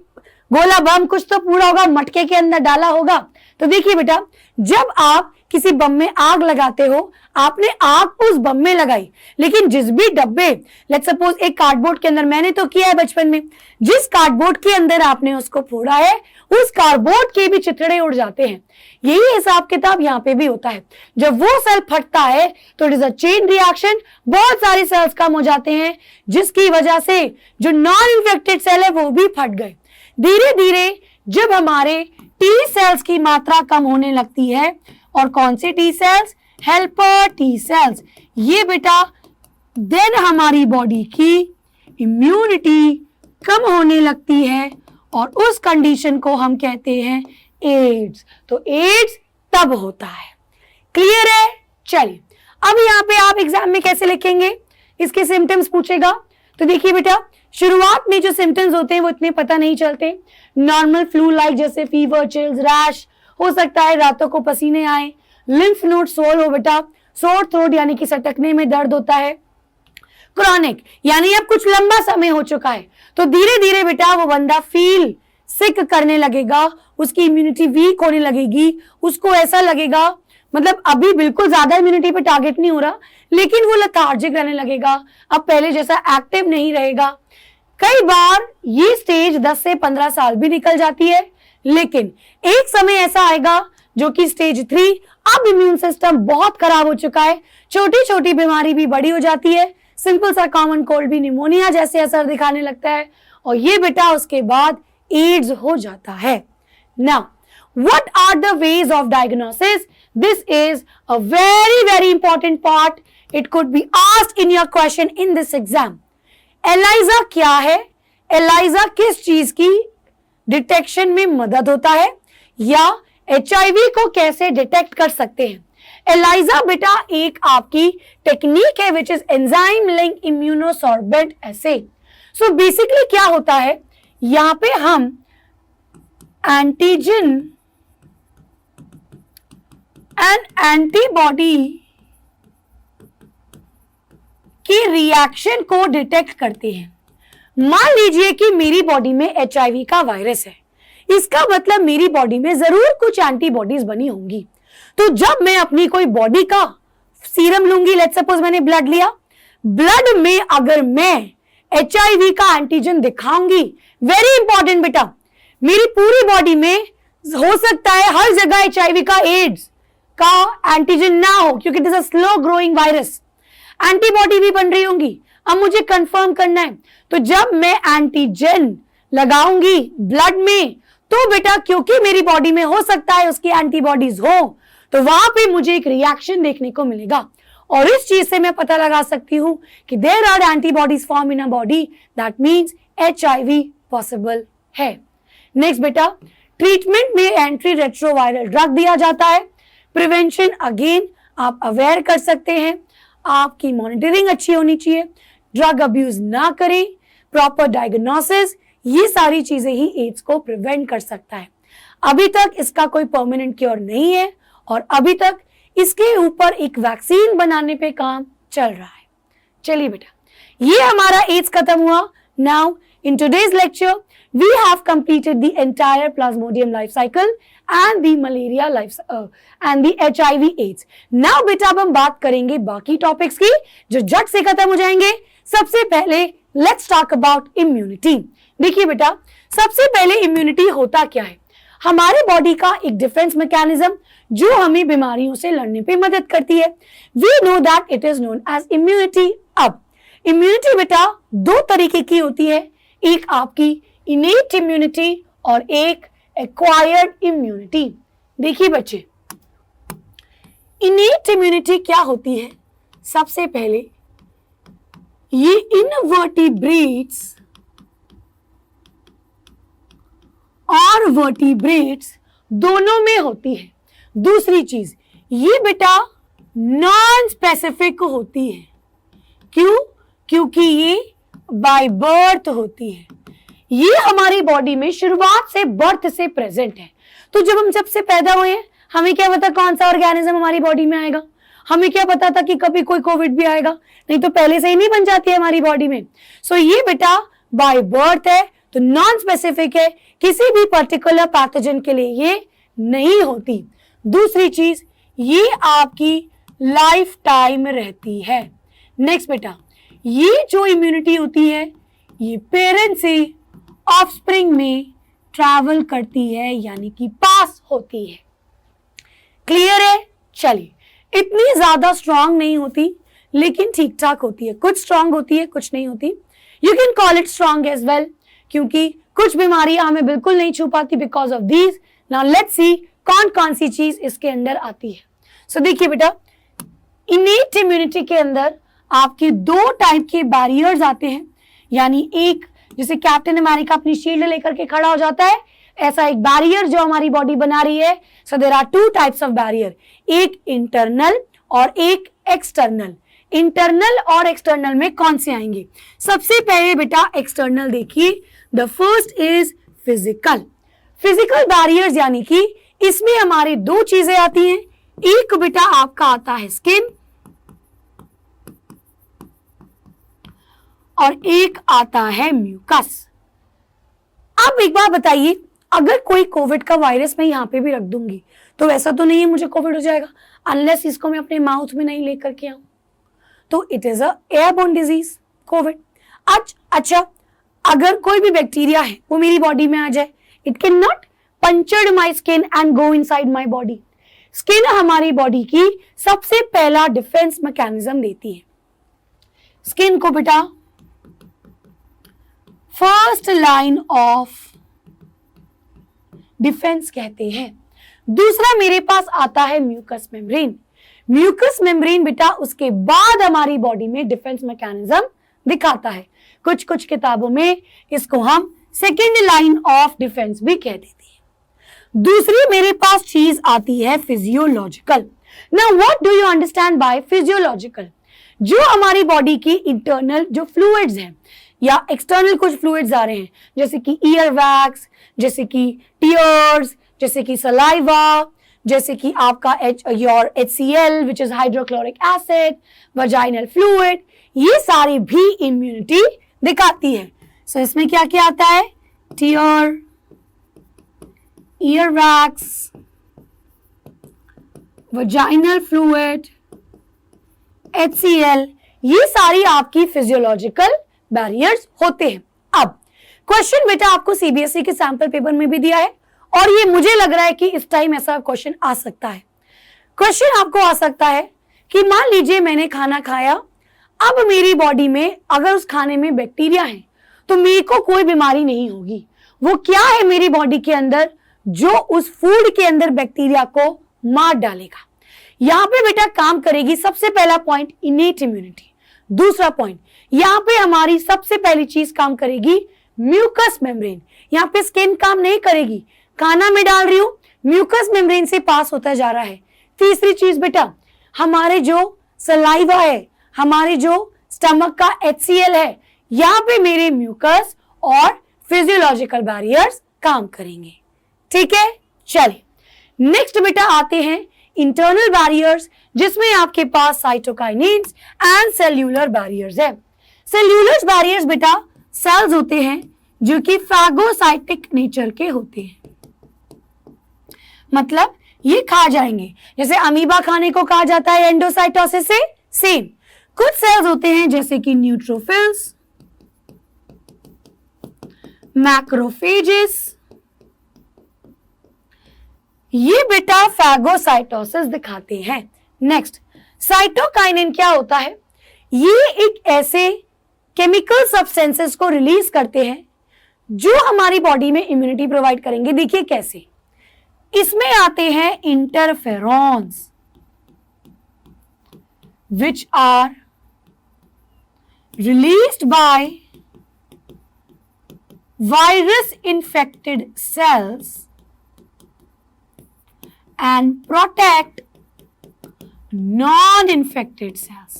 गोला बम कुछ तो पूरा होगा मटके के अंदर डाला होगा, तो देखिए बेटा, जब आप किसी बम में आग लगाते हो, आपने आग उस बम में लगाई, लेकिन जिस भी डब्बे, लेट्स सपोज एक कार्डबोर्ड के अंदर, मैंने तो किया है बचपन में, जिस कार्डबोर्ड के अंदर आपने उसको फोड़ा है उस कार्डबोर्ड के भी चिथड़े उड़ जाते हैं। यही हिसाब किताब यहाँ पे भी होता है। जब वो सेल फटता है तो it is a chain reaction, बहुत सारे सेल्स कम हो जाते हैं, जिसकी वजह से जो नॉन इन्फेक्टेड सेल है वो भी फट गए। धीरे धीरे जब हमारे टी सेल्स की मात्रा कम होने लगती है, और कौन से T cells, helper T cells, ये बेटा देन हमारी बॉडी की इम्यूनिटी कम होने लगती है, और उस कंडीशन को हम कहते हैं एड्स। तो एड्स तब होता है। क्लियर है? चलिए अब यहाँ पे आप एग्जाम में कैसे लिखेंगे, इसके सिम्टम्स पूछेगा। तो देखिए बेटा, शुरुआत में जो सिम्टम्स होते हैं वो इतने पता नहीं चलते। नॉर्मल फ्लू लाइक, जैसे फीवर, चिल्स, रैश, हो सकता है रातों को पसीने आए, लिम्फ नोड सोर हो बेटा, सोर थ्रोट यानी कि सटकने में दर्द होता है, क्रॉनिक यानी अब कुछ लंबा समय हो चुका है, तो धीरे धीरे बेटा वो बंदा फील सिक करने लगेगा, उसकी इम्यूनिटी वीक होने लगेगी, उसको ऐसा लगेगा मतलब अभी बिल्कुल ज्यादा इम्यूनिटी पे टारगेट नहीं हो रहा, लेकिन वो लेथार्जिक रहने लगेगा, अब पहले जैसा एक्टिव नहीं रहेगा। कई बार ये स्टेज 10 से 15 साल भी निकल जाती है, लेकिन एक समय ऐसा आएगा जो कि स्टेज 3, अब इम्यून सिस्टम बहुत खराब हो चुका है, छोटी छोटी बीमारी भी बड़ी हो जाती है, सिंपल सा कॉमन कोल्ड भी निमोनिया जैसे असर दिखाने लगता है, और ये बेटा उसके बाद एड्स हो जाता है। Now what are the ways of diagnosis? This is a very important part. It could be asked in your question in this exam. ELISA क्या है? ELISA किस चीज की डिटेक्शन में मदद होता है, या HIV को कैसे डिटेक्ट कर सकते हैं? ELISA बेटा एक आपकी टेक्निक है which is enzyme linked immunosorbent assay. So basically क्या होता है, यहाँ पे हम एंटीजन एंड एंटीबॉडी की रिएक्शन को डिटेक्ट करते हैं। मान लीजिए कि मेरी बॉडी में HIV का वायरस है, इसका मतलब मेरी बॉडी में जरूर कुछ एंटीबॉडीज बनी होंगी। तो जब मैं अपनी कोई बॉडी का सीरम लूंगी, लेट्स सपोज मैंने ब्लड लिया, ब्लड में अगर मैं HIV का एंटीजन दिखाऊंगी, वेरी इंपॉर्टेंट बेटा, मेरी पूरी बॉडी में हो सकता है हर जगह HIV का एड्स का एंटीजन ना हो, क्योंकि it is a slow growing virus, antibody भी बन रही होंगी। अब मुझे कंफर्म करना है, तो जब मैं एंटीजन लगाऊंगी ब्लड में, तो बेटा क्योंकि मेरी बॉडी में हो सकता है उसकी एंटीबॉडीज हो, तो वहां पे मुझे एक रिएक्शन देखने को मिलेगा, और इस चीज से मैं पता लगा सकती हूं कि there are antibodies form in a body, that means HIV possible है। नेक्स्ट बेटा, ट्रीटमेंट में एंटी रेट्रोवायरल ड्रग दिया जाता है। प्रिवेंशन अगेन आप अवेयर कर सकते हैं, आपकी मॉनिटरिंग अच्छी होनी चाहिए, ड्रग अब्यूज ना करें, प्रॉपर डायग्नोसिस, ये सारी चीजें ही एड्स को प्रिवेंट कर सकता है। अभी तक इसका कोई परमानेंट क्योर नहीं है, और अभी तक इसके ऊपर एक वैक्सीन बनाने पे काम चल रहा है। चलिए बेटा, ये हमारा एड्स खत्म हुआ। Now in today's lecture we have completed the entire plasmodium life cycle and the malaria life and the HIV AIDS. Now बेटा अब हम बात करेंगे बाकी टॉपिक्स की जो झट से खत्म हो जाएंगे। सबसे पहले let's talk about immunity. देखिए बेटा, सबसे पहले इम्यूनिटी होता क्या है? हमारे बॉडी का एक डिफेंस मैकेनिज्म जो हमें बीमारियों से लड़ने पे मदद करती है। We know that it is known as immunity. अब इम्यूनिटी बेटा दो तरीके की होती है, एक आपकी इनेट इम्यूनिटी और एक एक्वायर्ड इम्यूनिटी। देखिए बच्चे, इनेट इम्यूनिटी क्या होती है? सबसे पहले ये इनवर्टिब्रेट्स और वर्टिब्रेट्स दोनों में होती है। दूसरी चीज, ये बेटा नॉन स्पेसिफिक होती है, क्यों? क्योंकि ये बाय बर्थ होती है, ये हमारी बॉडी में शुरुआत से, बर्थ से प्रेजेंट है। तो जब से पैदा हुए हैं, हमें क्या पता कौन सा ऑर्गेनिज्म हमारी बॉडी में आएगा? हमें क्या पता था कि कभी कोई कोविड भी आएगा? नहीं तो पहले से ही नहीं बन जाती है हमारी बॉडी में। सो ये बेटा बाय बर्थ है, तो नॉन स्पेसिफिक है, किसी भी पर्टिकुलर पैथोजन के लिए ये नहीं होती। दूसरी चीज, ये आपकी लाइफ टाइम रहती है। नेक्स्ट बेटा, ये जो इम्यूनिटी होती है ये पेरेंट्स से ऑफस्प्रिंग में ट्रैवल करती है, यानी कि पास होती है। क्लियर है? चलिए, इतनी ज्यादा स्ट्रांग नहीं होती, लेकिन ठीक ठाक होती है। कुछ स्ट्रांग होती है, कुछ नहीं होती। You can call it strong as well, क्योंकि कुछ बीमारियां हमें बिल्कुल नहीं छू पाती because of these. Now let's see कौन कौन सी चीज इसके अंदर आती है। सो देखिए बेटा, इनेट इम्यूनिटी के अंदर आपके दो टाइप के बैरियर्स आते हैं, यानी एक जैसे कैप्टन अमेरिका अपनी शील्ड लेकर के खड़ा हो जाता है, ऐसा एक बैरियर जो हमारी बॉडी बना रही है। So there are two types of barrier, एक इंटरनल और एक एक्सटर्नल। इंटरनल और एक्सटर्नल में कौन से आएंगे? सबसे पहले बेटा एक्सटर्नल देखिए, the first is physical. Physical barriers, यानी कि इसमें हमारी दो चीजें आती हैं। एक बेटा आपका आता है स्किन, और एक आता है म्यूकस। अब एक बात बताइए, अगर कोई कोविड का वायरस मैं यहां पे भी रख दूंगी तो वैसा तो नहीं है मुझे कोविड हो जाएगा, अनलेस इसको मैं अपने माउथ में नहीं लेकर के आऊं। तो it is a airborne disease Covid. अच्छा, अगर कोई भी बैक्टीरिया है वो मेरी बॉडी में आ जाए, it can not punctured my skin and go inside my body. Skin हमारी बॉडी की सबसे पहला डिफेंस मैकेनिज्म देती है। स्किन को बेटा फर्स्ट लाइन ऑफ डिफेंस कहते हैं। दूसरा मेरे पास आता है म्यूकस मेम्ब्रेन। म्यूकस मेम्ब्रेन बेटा उसके बाद हमारी बॉडी में डिफेंस मैकेनिज्म दिखाता है। कुछ कुछ किताबों में इसको हम सेकेंड लाइन ऑफ डिफेंस भी कह देते हैं। दूसरी मेरे पास चीज आती है physiological. Now what do you understand bye physiological? जो हमारी बॉडी की इंटरनल जो फ्लूइड्स हैं या एक्सटर्नल कुछ फ्लूइड्स आ रहे हैं, जैसे कि ईयर वैक्स, जैसे कि टीयर्स, जैसे कि सलाइवा, जैसे कि आपका your HCl which is hydrochloric acid, vaginal fluid, ये सारी भी इम्यूनिटी दिखाती है। सो इसमें क्या क्या आता है? Tear, ear wax, vaginal fluid, HCl, ये सारी आपकी फिजियोलॉजिकल बैरियर्स होते हैं। अब क्वेश्चन बेटा आपको सीबीएसई के सैंपल पेपर में भी दिया है, और ये मुझे लग रहा है कि इस टाइम ऐसा क्वेश्चन आ सकता है। क्वेश्चन आपको आ सकता है कि मान लीजिए मैंने खाना खाया, अब मेरी बॉडी में अगर उस खाने में बैक्टीरिया है तो मेरे को कोई बीमारी नहीं होगी। वो क्या है मेरी बॉडी के अंदर जो उस फूड के अंदर बैक्टीरिया को मार डालेगा? यहां पे बेटा काम करेगी सबसे पहला पॉइंट इनेट इम्यूनिटी। दूसरा पॉइंट, यहां पे हमारी सबसे पहली चीज काम करेगी म्यूकस मेम्ब्रेन। यहां पे स्किन काम नहीं करेगी, खाना में डाल रही हूं, म्यूकस मेम्ब्रेन से पास होता जा रहा है। तीसरी चीज बेटा, हमारे जो सलाइवा है, हमारे जो स्टमक का HCl है, यहां पे मेरे म्यूकस और फिजियोलॉजिकल बैरियर्स काम करेंगे। ठीक है, चलिए नेक्स्ट बेटा आते हैं इंटरनल बैरियर्स, जिसमें आपके पास साइटोकाइनिन्स एंड सेल्यूलर बैरियर्स है। सेल्यूलर बैरियर्स बेटा सेल्स होते हैं जो कि फैगोसाइटिक नेचर के होते हैं, मतलब ये खा जाएंगे। जैसे अमीबा खाने को कहा जाता है एंडोसाइटोसिस से, सेम। कुछ सेल्स होते हैं जैसे कि न्यूट्रोफिल्स, मैक्रोफेजेस, ये बेटा फैगोसाइटोसिस दिखाते हैं। नेक्स्ट, साइटोकाइनिन क्या होता है? ये एक ऐसे केमिकल सब्सटेंसेस को रिलीज करते हैं जो हमारी बॉडी में इम्यूनिटी प्रोवाइड करेंगे। देखिए कैसे, इसमें आते हैं interferons which are released by virus infected cells and protect non-infected cells.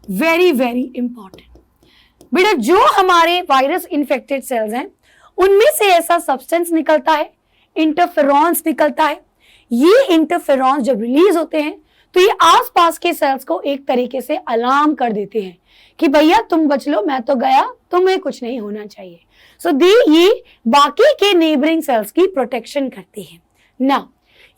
Very very important. बेटा जो हमारे वायरस इन्फेक्टेड सेल्स हैं उनमें से ऐसा सब्सटेंस निकलता है, इंटरफेरॉन्स निकलता है। ये इंटरफेरॉन्स जब रिलीज होते हैं तो ये आसपास के सेल्स को एक तरीके से अलार्म कर देते हैं कि भैया तुम बच लो, मैं तो गया, तुम्हें कुछ नहीं होना चाहिए। सो ये बाकी के नेबरिंग सेल्स की प्रोटेक्शन करती है। नाउ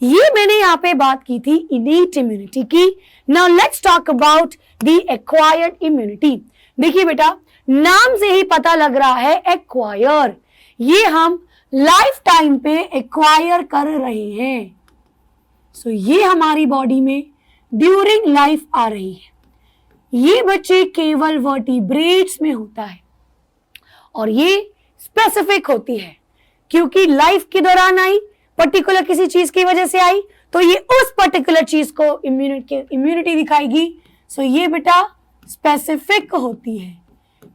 ये मैंने यहाँ पे बात की थी इनेट इम्यूनिटी की। Now let's talk about the acquired immunity. देखिए बेटा, नाम से ही पता लग रहा है एक्वायर, ये हम लाइफ टाइम पे एक्वायर कर रहे हैं। सो ये हमारी बॉडी में ड्यूरिंग लाइफ आ रही है। ये बच्चे केवल वर्टिब्रेट्स में होता है और ये स्पेसिफिक होती है क्योंकि लाइफ के दौरान आई, पर्टिकुलर किसी चीज की वजह से आई, तो ये उस पर्टिकुलर चीज को इम्यूनिटी दिखाएगी। सो ये बेटा स्पेसिफिक होती है,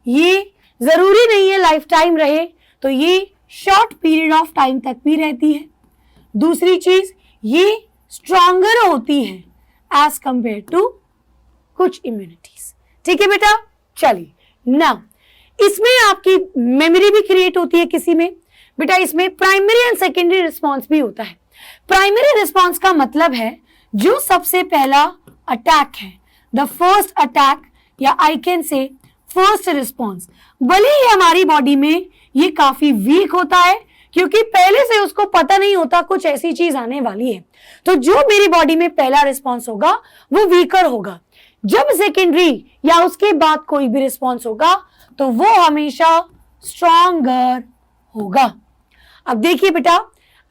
ये जरूरी नहीं है लाइफ टाइम रहे, तो ये शॉर्ट पीरियड ऑफ टाइम तक भी रहती है। दूसरी चीज, ये स्ट्रॉन्गर होती है एज कंपेयर टू कुछ इम्यूनिटीज। ठीक है बेटा, चलिए नाउ इसमें आपकी मेमोरी भी क्रिएट होती है किसी में। बेटा इसमें प्राइमरी एंड सेकेंडरी रिस्पॉन्स भी होता है। प्राइमरी रिस्पॉन्स का मतलब है जो सबसे पहला अटैक है, द फर्स्ट अटैक, या I can say first response. भले ही हमारी बॉडी में ये काफी वीक होता है क्योंकि पहले से उसको पता नहीं होता कुछ ऐसी चीज आने वाली है, तो जो मेरी बॉडी में पहला रिस्पॉन्स होगा वो वीकर होगा। जब सेकेंडरी या उसके बाद कोई भी रिस्पॉन्स होगा तो वो हमेशा स्ट्रॉन्गर होगा। अब देखिए बेटा,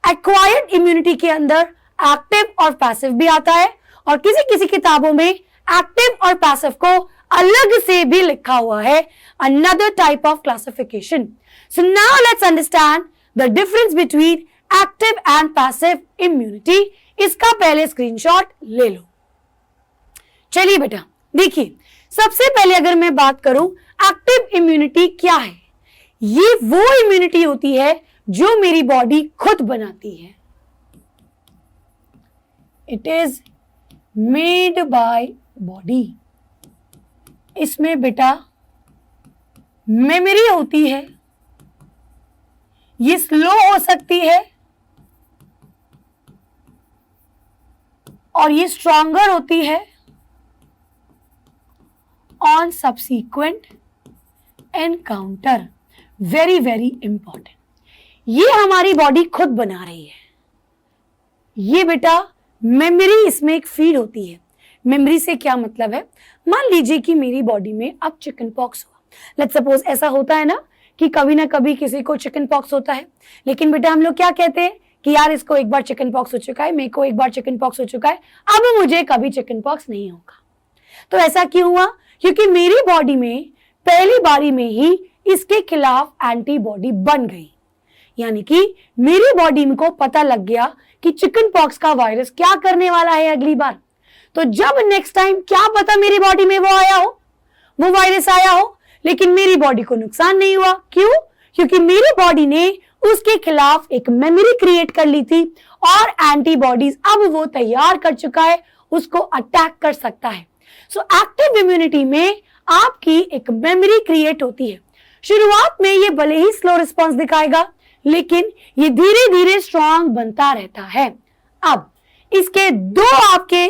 एक्वायर्ड इम्यूनिटी के अंदर एक्टिव और पैसिव भी आता है और किसी किसी किताबों में एक्टिव और पैसिव को अलग से भी लिखा हुआ है, another type of classification. So now let's understand the difference between active and passive immunity. इसका पहले स्क्रीनशॉट ले लो। चलिए बेटा देखिए, सबसे पहले अगर मैं बात करूं एक्टिव इम्यूनिटी क्या है, ये वो इम्यूनिटी होती है जो मेरी बॉडी खुद बनाती है। It is made by body. इसमें बेटा मेमोरी होती है, ये स्लो हो सकती है और ये स्ट्रॉन्गर होती है on subsequent encounter. Very very important, ये हमारी बॉडी खुद बना रही है। ये बेटा मेमोरी इसमें एक फीड होती है। मेमोरी से क्या मतलब है, मान लीजिए कि मेरी बॉडी में अब चिकन पॉक्स हुआ। लेट्स सपोज ऐसा होता है ना कि कभी ना कभी किसी को चिकन पॉक्स होता है, लेकिन बेटा हम लोग क्या कहते हैं कि यार इसको एक बार चिकन पॉक्स हो चुका है, मेरे को एक बार चिकन पॉक्स हो चुका है, अब मुझे कभी चिकन पॉक्स नहीं होगा। तो ऐसा क्यों हुआ, क्योंकि मेरी बॉडी में पहली बारी में ही इसके खिलाफ एंटीबॉडी बन गई, यानी कि मेरी बॉडी को पता लग गया कि चिकन पॉक्स का वायरस क्या करने वाला है अगली बार। तो जब नेक्स्ट टाइम क्या पता मेरी बॉडी में वो आया हो, वो वायरस आया हो, लेकिन मेरी बॉडी को नुकसान नहीं हुआ। क्यों? क्योंकि मेरी बॉडी ने उसके खिलाफ एक मेमोरी क्रिएट कर ली थी और एंटीबॉडीज अब वो तैयार कर चुका है, उसको अटैक कर सकता है। सो एक्टिव इम्यूनिटी में आपकी एक मेमोरी क्रिएट होती है। शुरुआत में ये भले ही स्लो रिस्पॉन्स दिखाएगा, लेकिन ये धीरे धीरे स्ट्रॉन्ग बनता रहता है। अब इसके दो आपके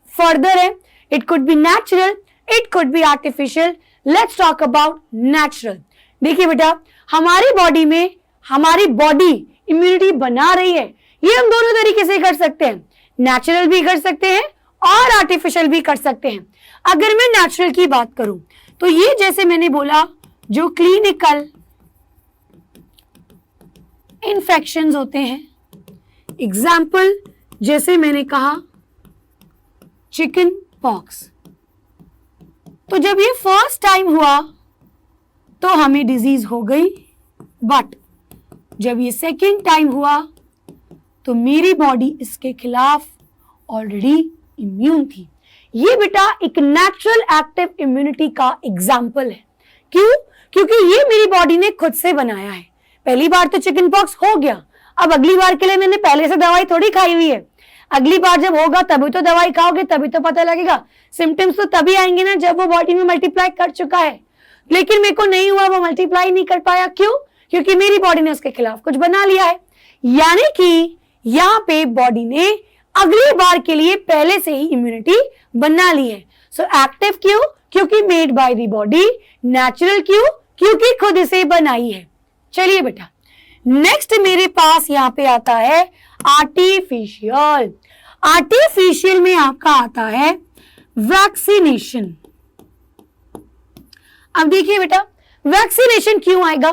फर्दर है, it could B natural, it could B artificial. Let's talk about natural. देखिए बेटा, हमारी बॉडी में हमारी बॉडी इम्यूनिटी बना रही है, ये हम दोनों तरीके से कर सकते हैं, नेचुरल भी कर सकते हैं और आर्टिफिशियल भी कर सकते हैं। अगर मैं नेचुरल की बात करूं तो ये जैसे मैंने बोला जो क्लिनिकल इन्फेक्शंस होते हैं, एग्जाम्पल जैसे मैंने कहा चिकन पॉक्स, तो जब ये फर्स्ट टाइम हुआ तो हमें डिजीज हो गई, बट जब ये सेकेंड टाइम हुआ तो मेरी बॉडी इसके खिलाफ ऑलरेडी इम्यून थी। ये बेटा एक नेचुरल एक्टिव इम्यूनिटी का एग्जाम्पल है। क्यों? क्योंकि ये मेरी बॉडी ने खुद से बनाया है। पहली बार तो चिकन पॉक्स हो गया, अब अगली बार के लिए मैंने पहले से दवाई थोड़ी खाई हुई है। अगली बार जब होगा तभी तो दवाई खाओगे, तभी तो पता लगेगा। सिम्टम्स तो तभी आएंगे ना जब वो बॉडी में मल्टीप्लाई कर चुका है। लेकिन मेरे को नहीं हुआ, वो मल्टीप्लाई नहीं कर पाया। क्यों? क्योंकि मेरी बॉडी ने उसके खिलाफ कुछ बना लिया है। यानी कि यहाँ पे बॉडी ने अगली बार के लिए पहले से ही इम्यूनिटी बना ली है। सो एक्टिव क्यों? क्योंकि made by the body. Natural क्यों? क्योंकि खुद इसे बनाई है। चलिए बेटा, नेक्स्ट मेरे पास यहाँ पे आता है आर्टिफिशियल। आर्टिफिशियल में आपका आता है वैक्सीनेशन। अब देखिए बेटा, वैक्सीनेशन क्यों आएगा?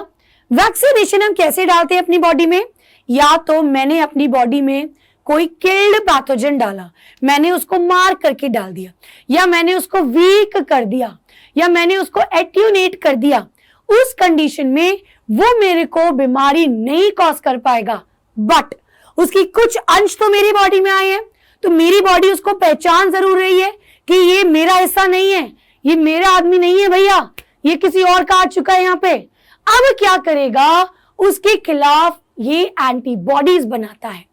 वैक्सीनेशन हम कैसे डालते हैं अपनी बॉडी में? या तो मैंने अपनी बॉडी में कोई किल्ड पैथोजन डाला, मैंने उसको मार करके डाल दिया, या मैंने उसको वीक कर दिया, या मैंने उसको एट्यूनेट कर दिया। उस कंडीशन में वो मेरे को बीमारी नहीं कॉज कर पाएगा, बट उसकी कुछ अंश तो मेरी बॉडी में आए हैं, तो मेरी बॉडी उसको पहचान जरूर रही है कि ये मेरा हिस्सा नहीं है, ये मेरा आदमी नहीं है भैया, ये किसी और का आ चुका है यहाँ पे। अब क्या करेगा? उसके खिलाफ ये एंटीबॉडीज बनाता है।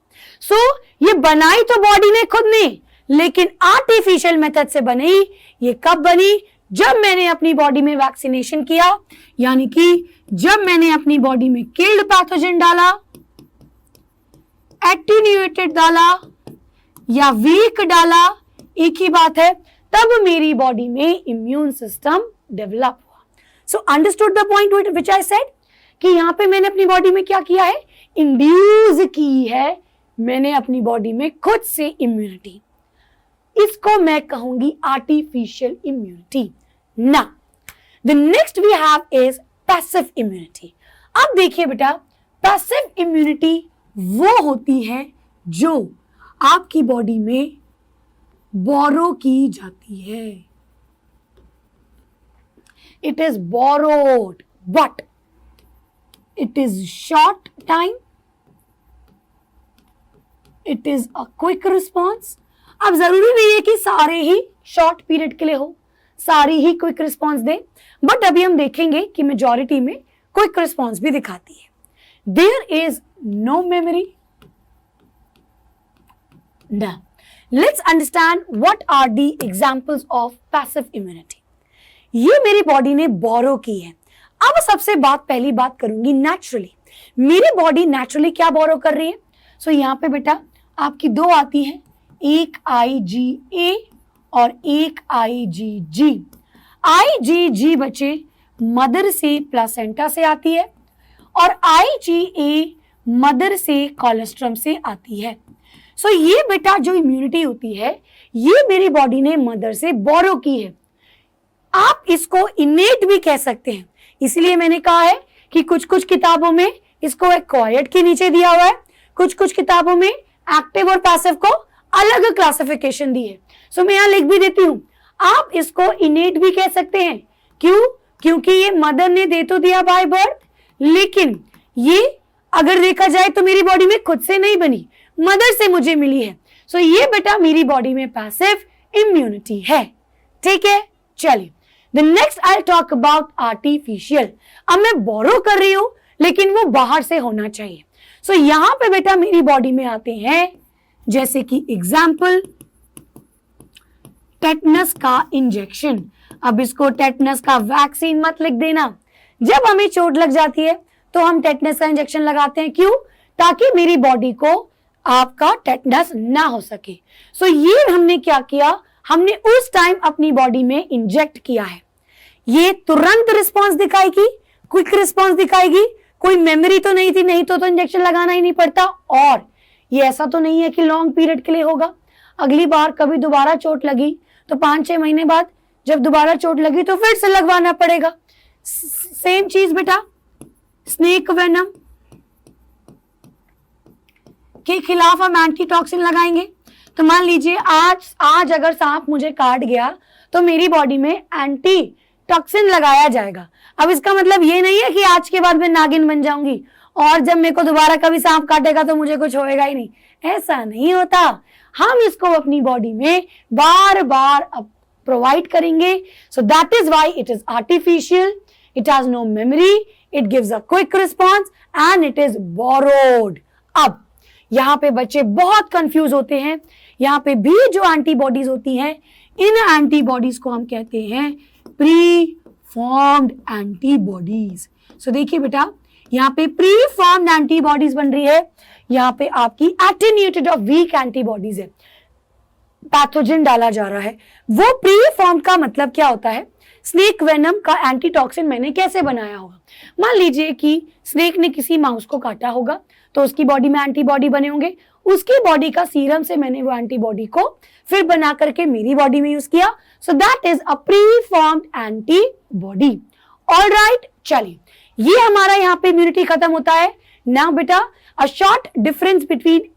सो ये बनाई तो बॉडी ने खुद ने, लेकिन आर्टिफिशियल मेथड से बनी। ये कब बनी? जब मैंने अपनी बॉडी में वैक्सीनेशन किया, यानी कि जब मैंने अपनी बॉडी में किल्ड पैथोजन डाला, एटीन्यूएटेड डाला या वीक डाला, एक ही बात है, तब मेरी बॉडी में इम्यून सिस्टम डेवलप हुआ। So understood the point which I said कि यहां पे मैंने अपनी बॉडी में क्या किया है? इंड्यूस की है मैंने अपनी बॉडी में खुद से इम्यूनिटी। इसको मैं कहूंगी आर्टिफिशियल इम्यूनिटी। ना, the next we have is passive immunity. अब देखिए बेटा, पैसिव इम्यूनिटी वो होती है जो आपकी बॉडी में बोरो की जाती है। It is borrowed, but it is short time, it is a quick response. अब जरूरी नहीं है कि सारे ही शॉर्ट पीरियड के लिए हो, सारी ही क्विक रिस्पॉन्स दे, बट अभी हम देखेंगे कि मेजॉरिटी में क्विक रिस्पॉन्स भी दिखाती है। There is no memory. Now, let's understand what are the examples of passive immunity. ये मेरी बॉडी ने बोरो की है। अब सबसे पहली बात करूंगी नेचुरली। मेरी बॉडी नेचुरली क्या बोरो कर रही है? सो यहाँ पे बेटा आपकी दो आती है, एक IgA और एक IgG। IgG बच्चे मदर से प्लासेंटा से आती है और IgA मदर से कोलेस्ट्रम से आती है। सो ये बेटा जो इम्यूनिटी होती है ये मेरी बॉडी ने मदर से बोरो की है। आप इसको इनेट भी कह सकते हैं, इसलिए मैंने कहा है कि कुछ कुछ किताबों में इसको एक्वायर्ड के नीचे दिया हुआ है, कुछ कुछ किताबों में एक्टिव और पैसिव को अलग क्लासिफिकेशन दी है। सो मैं यहां लिख भी देती हूं, आप इसको इनेट भी कह सकते हैं। क्यों? क्योंकि ये मदर ने दे तो दिया बाय बर्थ, लेकिन ये अगर देखा जाए तो मेरी बॉडी में खुद से नहीं बनी, मदर से मुझे मिली है। सो ये बेटा मेरी बॉडी में पैसिव इम्यूनिटी है। ठीक है, चलिए the next I talk about artificial. अब मैं बोरो कर रही हूं लेकिन वो बाहर से होना चाहिए। सो यहां पे बेटा मेरी बॉडी में आते हैं जैसे कि एग्जाम्पल टेटनस का इंजेक्शन। अब इसको टेटनस का वैक्सीन मत लिख देना। जब हमें चोट लग जाती है तो हम टेटनस का इंजेक्शन लगाते हैं। क्यों? ताकि मेरी बॉडी को आपका टेटनस ना हो सके। सो ये हमने क्या किया, हमने उस टाइम अपनी बॉडी में इंजेक्ट किया है। ये तुरंत रिस्पांस दिखाएगी, क्विक रिस्पांस दिखाएगी, कोई मेमोरी तो नहीं थी, नहीं तो इंजेक्शन लगाना ही नहीं पड़ता। और ये ऐसा तो नहीं है कि लॉन्ग पीरियड के लिए होगा। अगली बार कभी दोबारा चोट लगी तो 5-6 महीने बाद जब दोबारा चोट लगी तो फिर से लगवाना पड़ेगा। सेम चीज बेटा स्नेक वेनम के खिलाफ हम एंटीटॉक्सिन लगाएंगे। तो मान लीजिए आज अगर सांप मुझे काट गया तो मेरी बॉडी में एंटी टॉक्सिन लगाया जाएगा। अब इसका मतलब ये नहीं है कि आज के बाद मैं नागिन बन जाऊंगी और जब मेरे को दोबारा कभी सांप काटेगा तो मुझे कुछ होएगा ही नहीं। ऐसा नहीं होता। हम इसको अपनी बॉडी में बार बार प्रोवाइड करेंगे। So that is why it is artificial, it has no memory, it gives a quick response and it is borrowed. अब यहाँ पे बच्चे बहुत कंफ्यूज होते हैं। यहाँ पे भी जो एंटीबॉडीज होती हैं, इन एंटीबॉडीज को हम कहते हैं प्री फॉर्म्ड एंटीबॉडीज। सो देखिए बेटा, यहाँ पे प्री फॉर्म्ड एंटीबॉडीज बन रही है, यहाँ पे आपकी एटेन्यूएटेड और वीक एंटीबॉडीज है, पैथोजन डाला जा रहा है। वो प्री फॉर्म का मतलब क्या होता है? स्नेक वेनम का एंटीटॉक्सिन मैंने कैसे बनाया होगा? मान लीजिए कि स्नेक ने किसी माउस को काटा होगा, तो उसकी बॉडी में एंटीबॉडी बने होंगे, उसकी बॉडी का सीरम से मैंने वो एंटीबॉडी को फिर बना करके मेरी बॉडी में यूज किया। सो that is a pre formed antibody. Alright, चलिए ये हमारा यहाँ पे इम्यूनिटी खत्म होता है। नाउ बेटा, a short difference between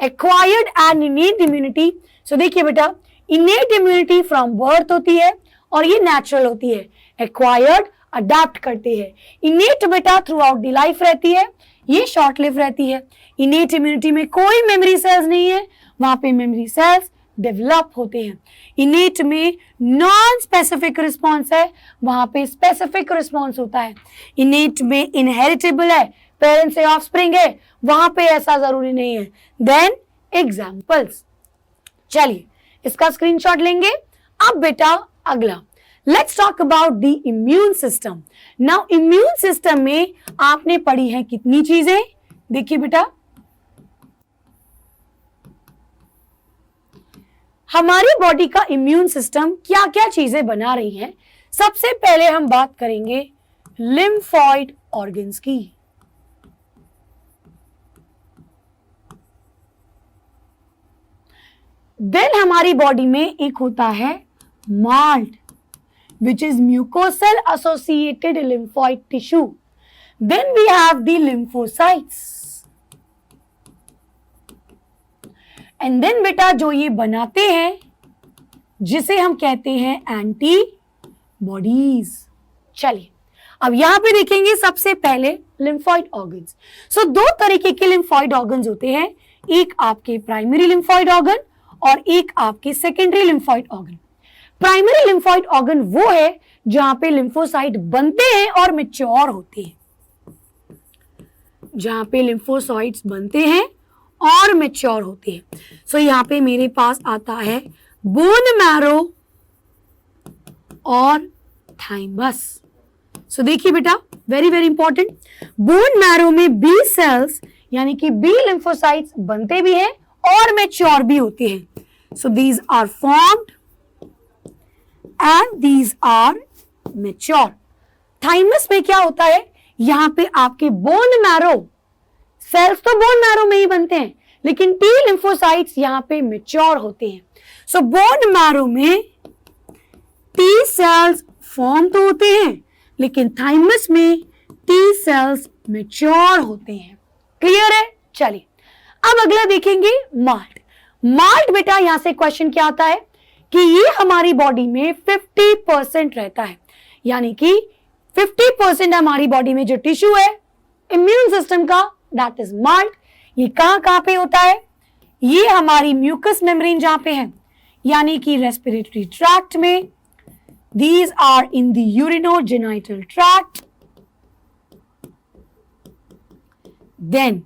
acquired and innate immunity. So देखिए बेटा, इनेट इम्यूनिटी फ्रॉम बर्थ होती है और ये नेचुरल होती है। एक्वायर्ड अडैप्ट करते हैं। इनेट बेटा थ्रू आउट द लाइफ रहती है, ये शॉर्ट लिव रहती है। इनेट इम्यूनिटी में कोई मेमोरी सेल्स नहीं है, वहां पे मेमोरी सेल्स डेवलप होते हैं। इनेट में नॉन स्पेसिफिक रिस्पॉन्स है, वहां पे स्पेसिफिक रिस्पॉन्स होता है। इनेट में इनहेरिटेबल है, पेरेंट्स से ऑफस्प्रिंग है, वहां पे ऐसा जरूरी नहीं है। देन एग्जाम्पल्स, चलिए इसका स्क्रीनशॉट लेंगे। अब बेटा अगला, let's talk about the immune system. Now immune system में आपने पढ़ी है कितनी चीजें? देखिए बेटा, हमारी बॉडी का इम्यून सिस्टम क्या क्या चीजें बना रही है। सबसे पहले हम बात करेंगे लिम्फॉइड ऑर्गन्स की। देन हमारी बॉडी में एक होता है malt, which is mucosal associated lymphoid tissue. Then we have the lymphocytes. And then बेटा जो ये बनाते हैं, जिसे हम कहते हैं एंटीबॉडीज। चलिए अब यहां पे देखेंगे सबसे पहले लिम्फॉइड ऑर्गन्स। सो दो तरीके के लिम्फॉइड ऑर्गन्स होते हैं, एक आपके प्राइमरी लिम्फॉइड ऑर्गन और एक आपके secondary lymphoid organ. Primary lymphoid organ वो है जहां पे लिम्फोसाइट बनते हैं और मैच्योर होते हैं, जहां पे लिम्फोसाइट्स बनते हैं और मैच्योर होते हैं। सो यहाँ पे मेरे पास आता है बोन मैरो और थाइमस। सो देखिए बेटा, very very important, bone marrow में बी सेल्स यानी कि बी लिम्फोसाइट्स बनते भी हैं और मैच्योर भी होते हैं। So these are formed and these are mature. Thymus में क्या होता है? यहां पे आपके बोन मैरो सेल्स तो बोन मैरो में ही बनते हैं, लेकिन टी लिम्फोसाइट्स यहां पे मैच्योर होते हैं। सो बोन मैरो में टी सेल्स फॉर्म तो होते हैं, लेकिन थाइमस में टी सेल्स मैच्योर होते हैं। क्लियर है? चलिए अब अगला देखेंगे माल्ट। माल्ट बेटा यहां से क्वेश्चन क्या आता है कि ये हमारी बॉडी में 50% रहता है, यानी कि 50% हमारी बॉडी में जो टिश्यू है इम्यून सिस्टम का, दैट इज माल्ट। ये कहां पे होता है? ये हमारी म्यूकस मेम्ब्रेन जहां पे है, यानी कि रेस्पिरेटरी ट्रैक्ट में। These are in the urinogenital tract. Then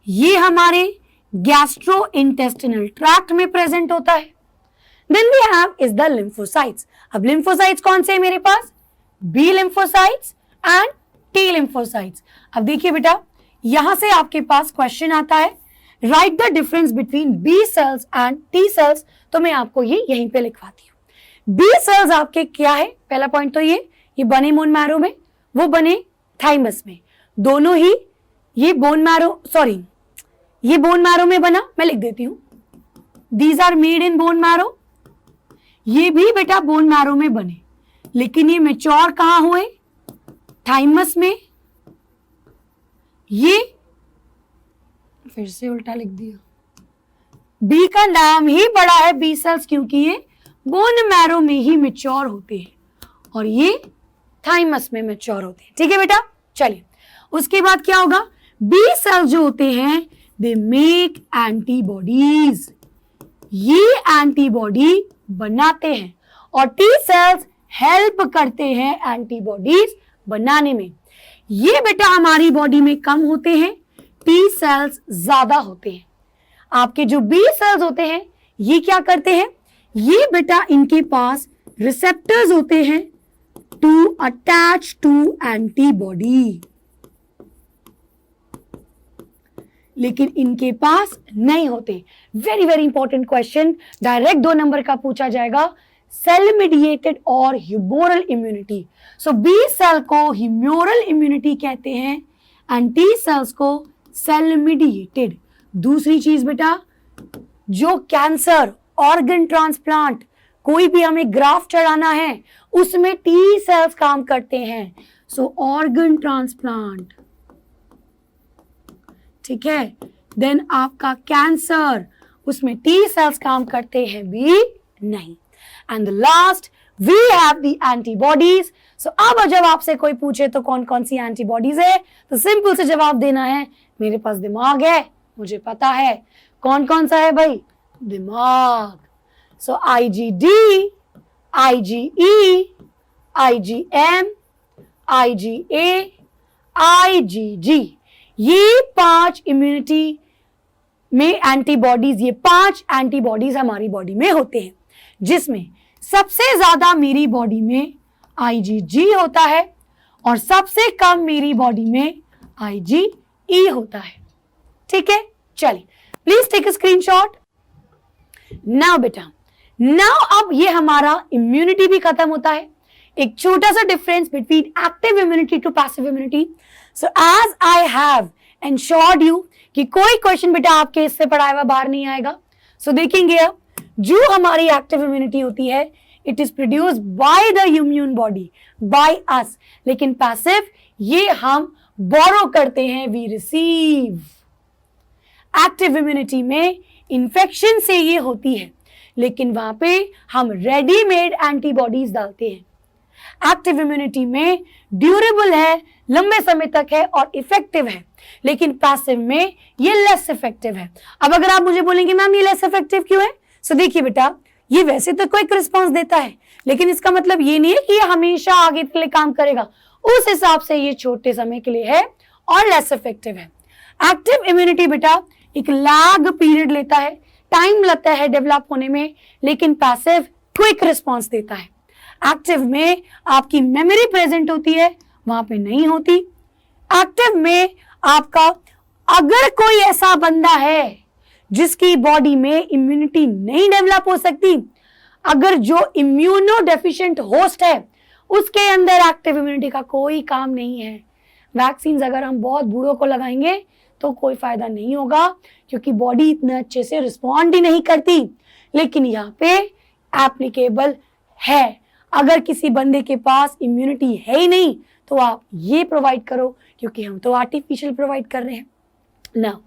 ये हमारे गैस्ट्रो इंटेस्टिनल ट्रैक्ट में प्रेजेंट होता है। Then we have is the lymphocytes. अब lymphocytes कौन से है मेरे पास? B lymphocytes and T lymphocytes. अब देखिए बेटा, यहां से आपके पास क्वेश्चन आता है, write the difference between B cells and T cells। तो मैं आपको ये यहीं पे लिखवाती हूँ। B cells आपके क्या है? पहला पॉइंट तो ये बने बोन मैरो में, वो बने थाइमस में, दोनों ही ये बोन मैरो में बना। मैं लिख देती हूँ, these are made in bone marrow. ये भी बेटा बोन मैरो में बने, लेकिन ये मैच्योर कहां हुए? थाइमस में। ये फिर से उल्टा लिख दिया, बी का नाम ही बड़ा है बी सेल्स, क्योंकि ये बोन मैरो में ही मैच्योर होते हैं और ये थाइमस में मैच्योर होते हैं। ठीक है बेटा, चलिए उसके बाद क्या होगा? बी सेल्स जो होते हैं दे मेक एंटीबॉडीज, ये एंटीबॉडी बनाते हैं और टी सेल्स हेल्प करते हैं एंटीबॉडीज बनाने में। ये बेटा हमारी बॉडी में कम होते हैं, टी सेल्स ज्यादा होते हैं। आपके जो बी सेल्स होते हैं ये क्या करते हैं, ये बेटा इनके पास रिसेप्टर्स होते हैं टू अटैच टू एंटीबॉडी, लेकिन इनके पास नहीं होते। Very very important question, direct 2 number का पूछा जाएगा, सेल मीडिएटेड और ह्यूमोरल इम्यूनिटी। सो बी सेल को ह्यूमोरल इम्यूनिटी कहते हैं एंड टी सेल्स को सेल मीडिएटेड। दूसरी चीज बेटा, जो कैंसर, ऑर्गन ट्रांसप्लांट, कोई भी हमें ग्राफ्ट चढ़ाना है उसमें टी सेल्स काम करते हैं। सो ऑर्गन ट्रांसप्लांट, ठीक है, देन आपका कैंसर, उसमें टी सेल्स काम करते हैं भी नहीं। And the last we have the antibodies. So अब जब आपसे कोई पूछे तो कौन कौन सी एंटीबॉडीज है, तो सिंपल से जवाब देना है, मेरे पास दिमाग है, मुझे पता है। कौन कौन सा है भाई, दिमाग। सो IgD, IgE, IgM, IgA, IgG, ये 5 इम्यूनिटी में एंटीबॉडीज, ये 5 एंटीबॉडीज हमारी बॉडी में होते हैं, जिसमें सबसे ज्यादा मेरी बॉडी में IgG होता है और सबसे कम मेरी बॉडी में IgE होता है। ठीक है, चलिए please take a screenshot. Now बेटा, नाउ अब ये हमारा इम्यूनिटी भी खत्म होता है। एक छोटा सा difference between active immunity to passive immunity. So as I have ensured you कि कोई क्वेश्चन बेटा आपके इससे पढ़ाया हुआ बाहर नहीं आएगा। सो देखेंगे अब, जो हमारी एक्टिव इम्यूनिटी होती है it is produced by the immune body, by us, लेकिन पैसिव ये हम बोरो करते हैं, वी रिसीव। एक्टिव इम्यूनिटी में इंफेक्शन से ये होती है, लेकिन वहां पे हम रेडीमेड एंटीबॉडीज डालते हैं। एक्टिव इम्यूनिटी में ड्यूरेबल है, लंबे समय तक है और इफेक्टिव है, लेकिन पैसिव में ये लेस इफेक्टिव है। अब अगर आप मुझे बोलेंगे मैम ये लेस इफेक्टिव क्यों है, सो देखिए बेटा, ये वैसे तो कोई रिस्पॉन्स देता है, लेकिन इसका मतलब ये नहीं है कि ये हमेशा आगे के लिए काम करेगा। उस हिसाब से ये छोटे समय के लिए है और लेस इफेक्टिव है। एक्टिव इम्यूनिटी बेटा एक लैग पीरियड लेता है, टाइम लगता है डेवलप होने में, लेकिन पैसिव क्विक रिस्पॉन्स देता है। एक्टिव में आपकी मेमोरी प्रेजेंट होती है, वहां पे नहीं होती। एक्टिव में आपका, अगर कोई ऐसा बंदा है जिसकी बॉडी में इम्यूनिटी नहीं डेवलप हो सकती, अगर जो इम्यूनो डेफिशिएंट होस्ट है उसके अंदर एक्टिव इम्यूनिटी का कोई काम नहीं है। वैक्सीन अगर हम बहुत बूढ़ों को लगाएंगे तो कोई फायदा नहीं होगा, क्योंकि बॉडी इतने अच्छे से रिस्पॉन्ड ही नहीं करती। लेकिन यहाँ पे एप्लीकेबल है, अगर किसी बंदे के पास इम्यूनिटी है ही नहीं तो आप ये प्रोवाइड करो, क्योंकि हम तो आर्टिफिशियल प्रोवाइड कर रहे हैं। नाउ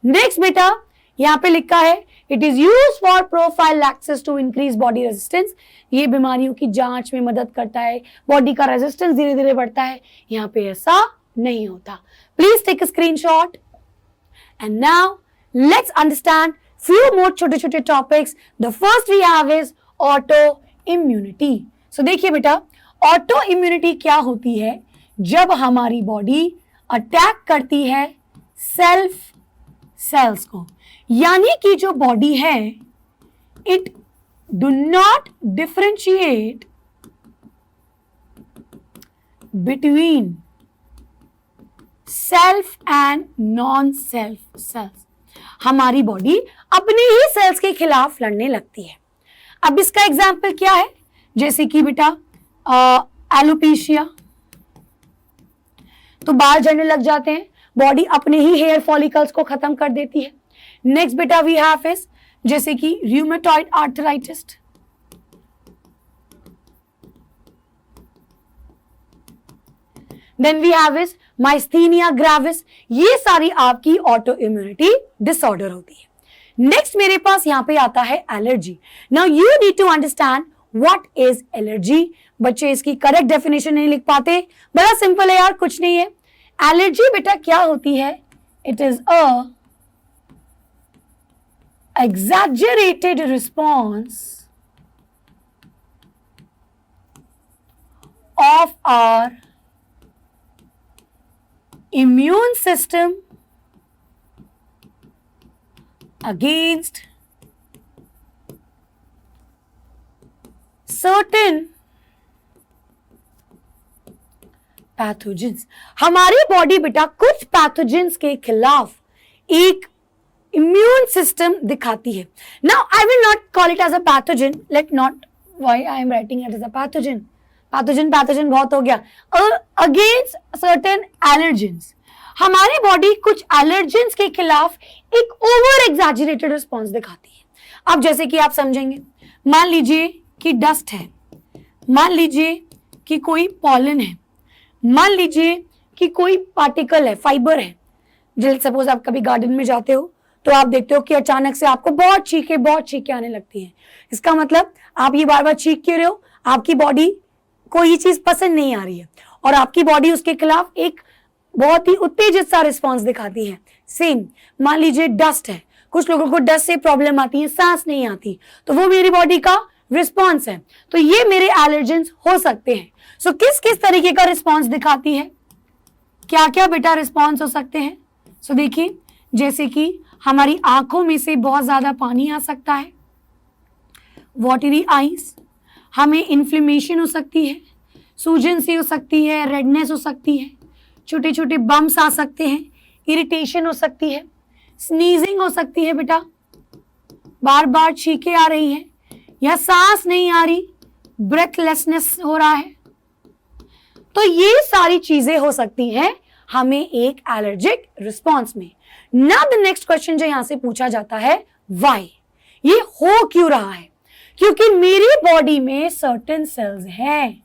नेक्स्ट बेटा, यहाँ पे लिखा है it is use for prophylaxis to increase body resistance. ये बीमारियों की जांच में मदद करता है, बॉडी का रेजिस्टेंस धीरे धीरे बढ़ता है। यहाँ पे ऐसा नहीं होता। Please take a screenshot. And now let's understand few more छोटे छोटे topics. The first we have is autoimmunity. So देखिए बेटा, autoimmunity क्या होती है, जब हमारी बॉडी अटैक करती है सेल्स को, यानी कि जो बॉडी है it do not differentiate between self and non self cells. हमारी बॉडी अपने ही सेल्स के खिलाफ लड़ने लगती है। अब इसका एग्जाम्पल क्या है, जैसे कि बेटा एलोपेशिया, तो बाल झड़ने लग जाते हैं, बॉडी अपने ही हेयर फॉलिकल्स को खत्म कर देती है। नेक्स्ट बेटा वी हैव इज जैसे कि rheumatoid arthritis, then we have is myasthenia gravis. ये सारी आपकी ऑटो इम्यूनिटी डिसऑर्डर होती है। नेक्स्ट मेरे पास यहां पे आता है allergy. Now you need to understand what is allergy. बच्चे इसकी करेक्ट डेफिनेशन नहीं लिख पाते, बड़ा सिंपल है यार, कुछ नहीं है। एलर्जी बेटा क्या होती है, it is a exaggerated response of our immune system against certain pathogens. हमारी बॉडी बेटा कुछ पैथोजेंस के खिलाफ एक इम्यून सिस्टम दिखाती है। Now I will not call it as a pathogen, let not, why I am writing it as a pathogen, pathogen बहुत हो गया। अगेंस्ट सर्टेन एलर्जेंस, हमारी बॉडी कुछ एलर्जेंस के खिलाफ एक ओवर एग्जैजरेटेड रिस्पॉन्स दिखाती है। अब जैसे कि आप समझेंगे, मान लीजिए कि डस्ट है, मान लीजिए कि कोई पॉलन है, मान लीजिए कि कोई पार्टिकल है, फाइबर है। जैसे सपोज आप कभी गार्डन में जाते हो तो आप देखते हो कि अचानक से आपको बहुत छींके आने लगती हैं। इसका मतलब आप ये बार बार चीख क्यों रहे हो, आपकी बॉडी को ये चीज पसंद नहीं आ रही है और आपकी बॉडी उसके खिलाफ एक बहुत ही उत्तेजित सा रिस्पॉन्स दिखाती है। सेम मान लीजिए डस्ट है, कुछ लोगों को डस्ट से प्रॉब्लम आती है, सांस नहीं आती, तो वो मेरी बॉडी का रिस्पॉन्स है। तो ये मेरे एलर्जेंस हो सकते हैं। सो किस किस तरीके का रिस्पॉन्स दिखाती है, क्या क्या बेटा रिस्पॉन्स हो सकते हैं? सो देखिए, जैसे कि हमारी आंखों में से बहुत ज्यादा पानी आ सकता है, वाटरी आईज, हमें इन्फ्लेमेशन हो सकती है, सूजन सी हो सकती है, रेडनेस हो सकती है, छोटे छोटे बम्स आ सकते हैं, इरिटेशन हो सकती है, स्नीजिंग हो सकती है बेटा, बार बार छींकें आ रही हैं या सांस नहीं आ रही, ब्रेथलेसनेस हो रहा है। तो ये सारी चीजें हो सकती हैं हमें एक एलर्जिक रिस्पॉन्स में। नाउ द नेक्स्ट क्वेश्चन जो यहां से पूछा जाता है, व्हाई, ये हो क्यों रहा है? क्योंकि मेरी बॉडी में सर्टेन सेल्स हैं,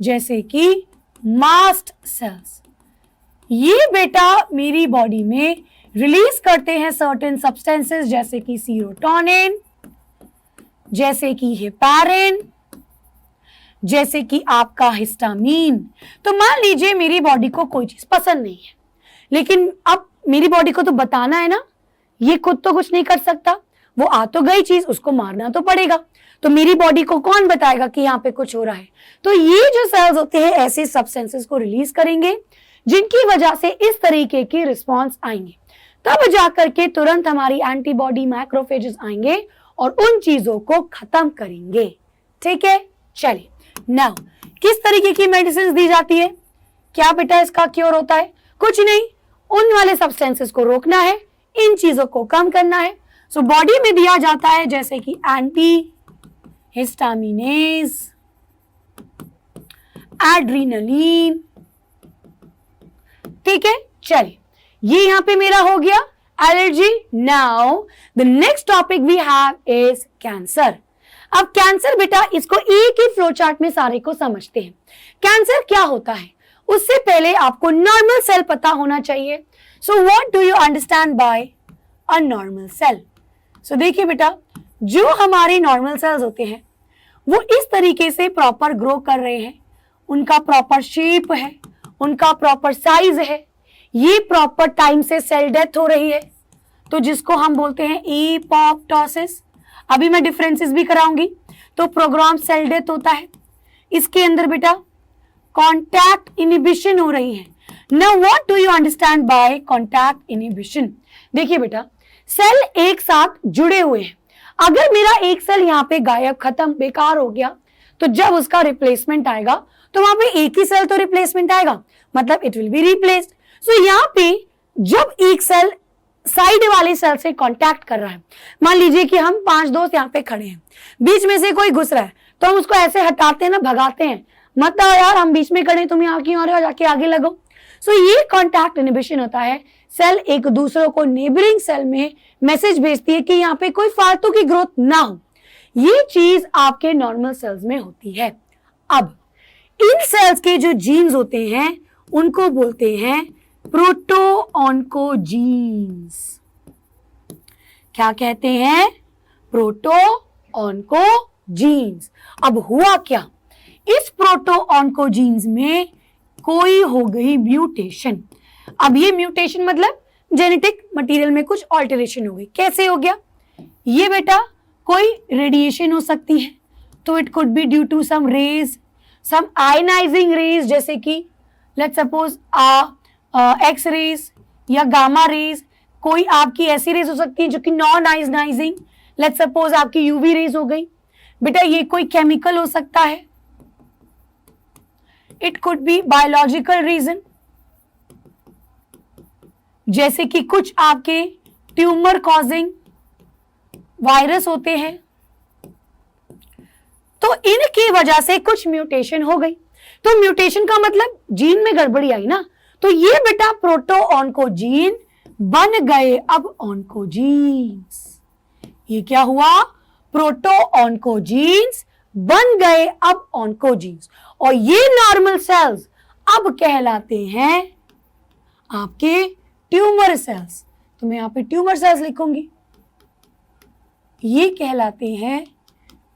जैसे कि मास्ट सेल्स, ये बेटा मेरी बॉडी में रिलीज करते हैं सर्टेन सब्सटेंसेस, जैसे कि सीरोटोनिन, जैसे कि हेपारिन, जैसे कि आपका हिस्टामीन। तो मान लीजिए मेरी बॉडी को कोई चीज पसंद नहीं है, लेकिन अब मेरी बॉडी को तो बताना है ना, ये खुद तो कुछ नहीं कर सकता, वो आ तो गई चीज, उसको मारना तो पड़ेगा। तो मेरी बॉडी को कौन बताएगा कि यहाँ पे कुछ हो रहा है? तो ये जो सेल्स होते हैं ऐसे सब्सटेंसेस को रिलीज करेंगे, जिनकी वजह से इस तरीके की रिस्पॉन्स आएंगे। तब जाकर के तुरंत हमारी एंटीबॉडी मैक्रोफेजेस आएंगे और उन चीजों को खत्म करेंगे। ठीक है, चलिए नाउ किस तरीके की मेडिसिन दी जाती है? क्या बेटा इसका क्योर होता है? कुछ नहीं, उन वाले सब्सटेंसेस को रोकना है, इन चीजों को कम करना है। सो बॉडी में दिया जाता है जैसे कि एंटी हिस्टामिनेज, एड्रीनलिन। ठीक है, चलिए ये यहां पे मेरा हो गया allergy. Now the next topic we have is cancer. अब कैंसर बेटा, इसको एक ही फ्लो चार्ट में सारे को समझते हैं। कैंसर क्या होता है उससे पहले आपको नॉर्मल सेल पता होना चाहिए। So what do you understand by a normal cell? So देखिए बेटा, जो हमारे नॉर्मल सेल्स होते हैं वो इस तरीके से प्रॉपर ग्रो कर रहे हैं, उनका प्रॉपर शेप है, उनका प्रॉपर साइज है, ये प्रॉपर टाइम से सेल डेथ हो रही है, तो जिसको हम बोलते हैं एपोप्टोसिस। अभी मैं डिफरेंसेस भी कराऊंगी। तो प्रोग्राम सेल डेथ होता है, इसके अंदर बेटा कॉन्टैक्ट इनिबिशन हो रही है। Now what do you understand bye contact inhibition? देखिए बेटा, सेल एक साथ जुड़े हुए हैं, अगर मेरा एक सेल यहाँ पे गायब, खत्म, बेकार हो गया, तो जब उसका रिप्लेसमेंट आएगा तो वहां पे एक ही सेल तो रिप्लेसमेंट आएगा, मतलब इट विल बी रिप्लेस्ड। सो यहाँ पे जब एक सेल साइड वाले सेल से कांटेक्ट कर रहा है, मान लीजिए कि हम 5 दोस्त यहाँ पे खड़े हैं, बीच में से कोई घुस रहा है, तो हम उसको ऐसे हटाते हैं ना, भगाते हैं, मत आओ यार, हम बीच में खड़े, तुम यहाँ क्यों आ रहे हो, जाके आगे लगो। सो ये कांटेक्ट इनिबिशन होता है। सेल एक दूसरे को नेबरिंग सेल में मैसेज भेजती है कि यहाँ पे कोई फालतू की ग्रोथ ना हो। ये चीज आपके नॉर्मल सेल्स में होती है। अब इन सेल्स के जो जीन्स होते हैं उनको बोलते हैं प्रोटो-ऑन्कोजीन्स। क्या कहते हैं? प्रोटो-ऑन्कोजीन्स। अब हुआ क्या, इस प्रोटो-ऑन्कोजीन्स में कोई हो गई म्यूटेशन। अब ये म्यूटेशन मतलब जेनेटिक मटेरियल में कुछ ऑल्टरेशन हो गई। कैसे हो गया ये बेटा? कोई रेडिएशन हो सकती है, तो it could be due to some rays, some ionizing rays, जैसे कि लेट्स सपोज एक्स रेज या गामा रेज, कोई आपकी ऐसी रेज हो सकती है जो कि नॉन आयोनाइजिंग, लेट्स सपोज आपकी यूवी रेज हो गई। बेटा ये कोई केमिकल हो सकता है, it could be biological reason, जैसे कि कुछ आपके ट्यूमर कॉजिंग वायरस होते हैं, तो इनकी वजह से कुछ म्यूटेशन हो गई। तो म्यूटेशन का मतलब जीन में गड़बड़ी आई ना, तो ये बेटा प्रोटो ऑन्कोजीन बन गए अब ऑन्कोजीन्स। ये क्या हुआ? प्रोटो ऑन्कोजीन्स बन गए अब ऑन्कोजीन्स, और ये नॉर्मल सेल्स अब कहलाते हैं आपके ट्यूमर सेल्स। तो मैं यहां पे ट्यूमर सेल्स लिखूंगी, ये कहलाते हैं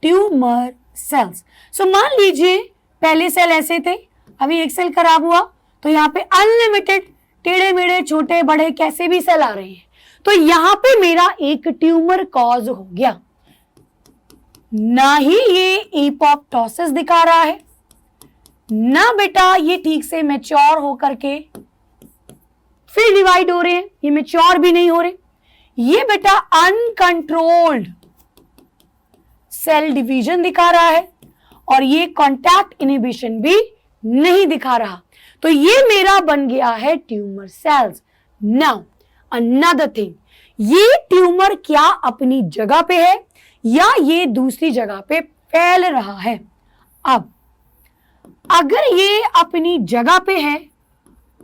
ट्यूमर सेल्स। सो मान लीजिए पहले सेल ऐसे थे, अभी एक सेल खराब हुआ, तो यहाँ पे अनलिमिटेड टेढ़े मेढ़े छोटे बड़े कैसे भी सेल आ रहे हैं, तो यहाँ पे मेरा एक ट्यूमर कॉज हो गया। ना ही ये एपोप्टोसिस दिखा रहा है, ना बेटा ये ठीक से मैच्योर होकर के फिर डिवाइड हो रहे हैं, ये मैच्योर भी नहीं हो रहे, ये बेटा अनकंट्रोल्ड सेल डिवीजन दिखा रहा है, और ये कॉन्टैक्ट इनहिबिशन भी नहीं दिखा रहा। तो ये मेरा बन गया है tumour cells. Now another thing, ये ट्यूमर क्या अपनी जगह पे है या ये दूसरी जगह पे फैल रहा है? अब अगर ये अपनी जगह पे है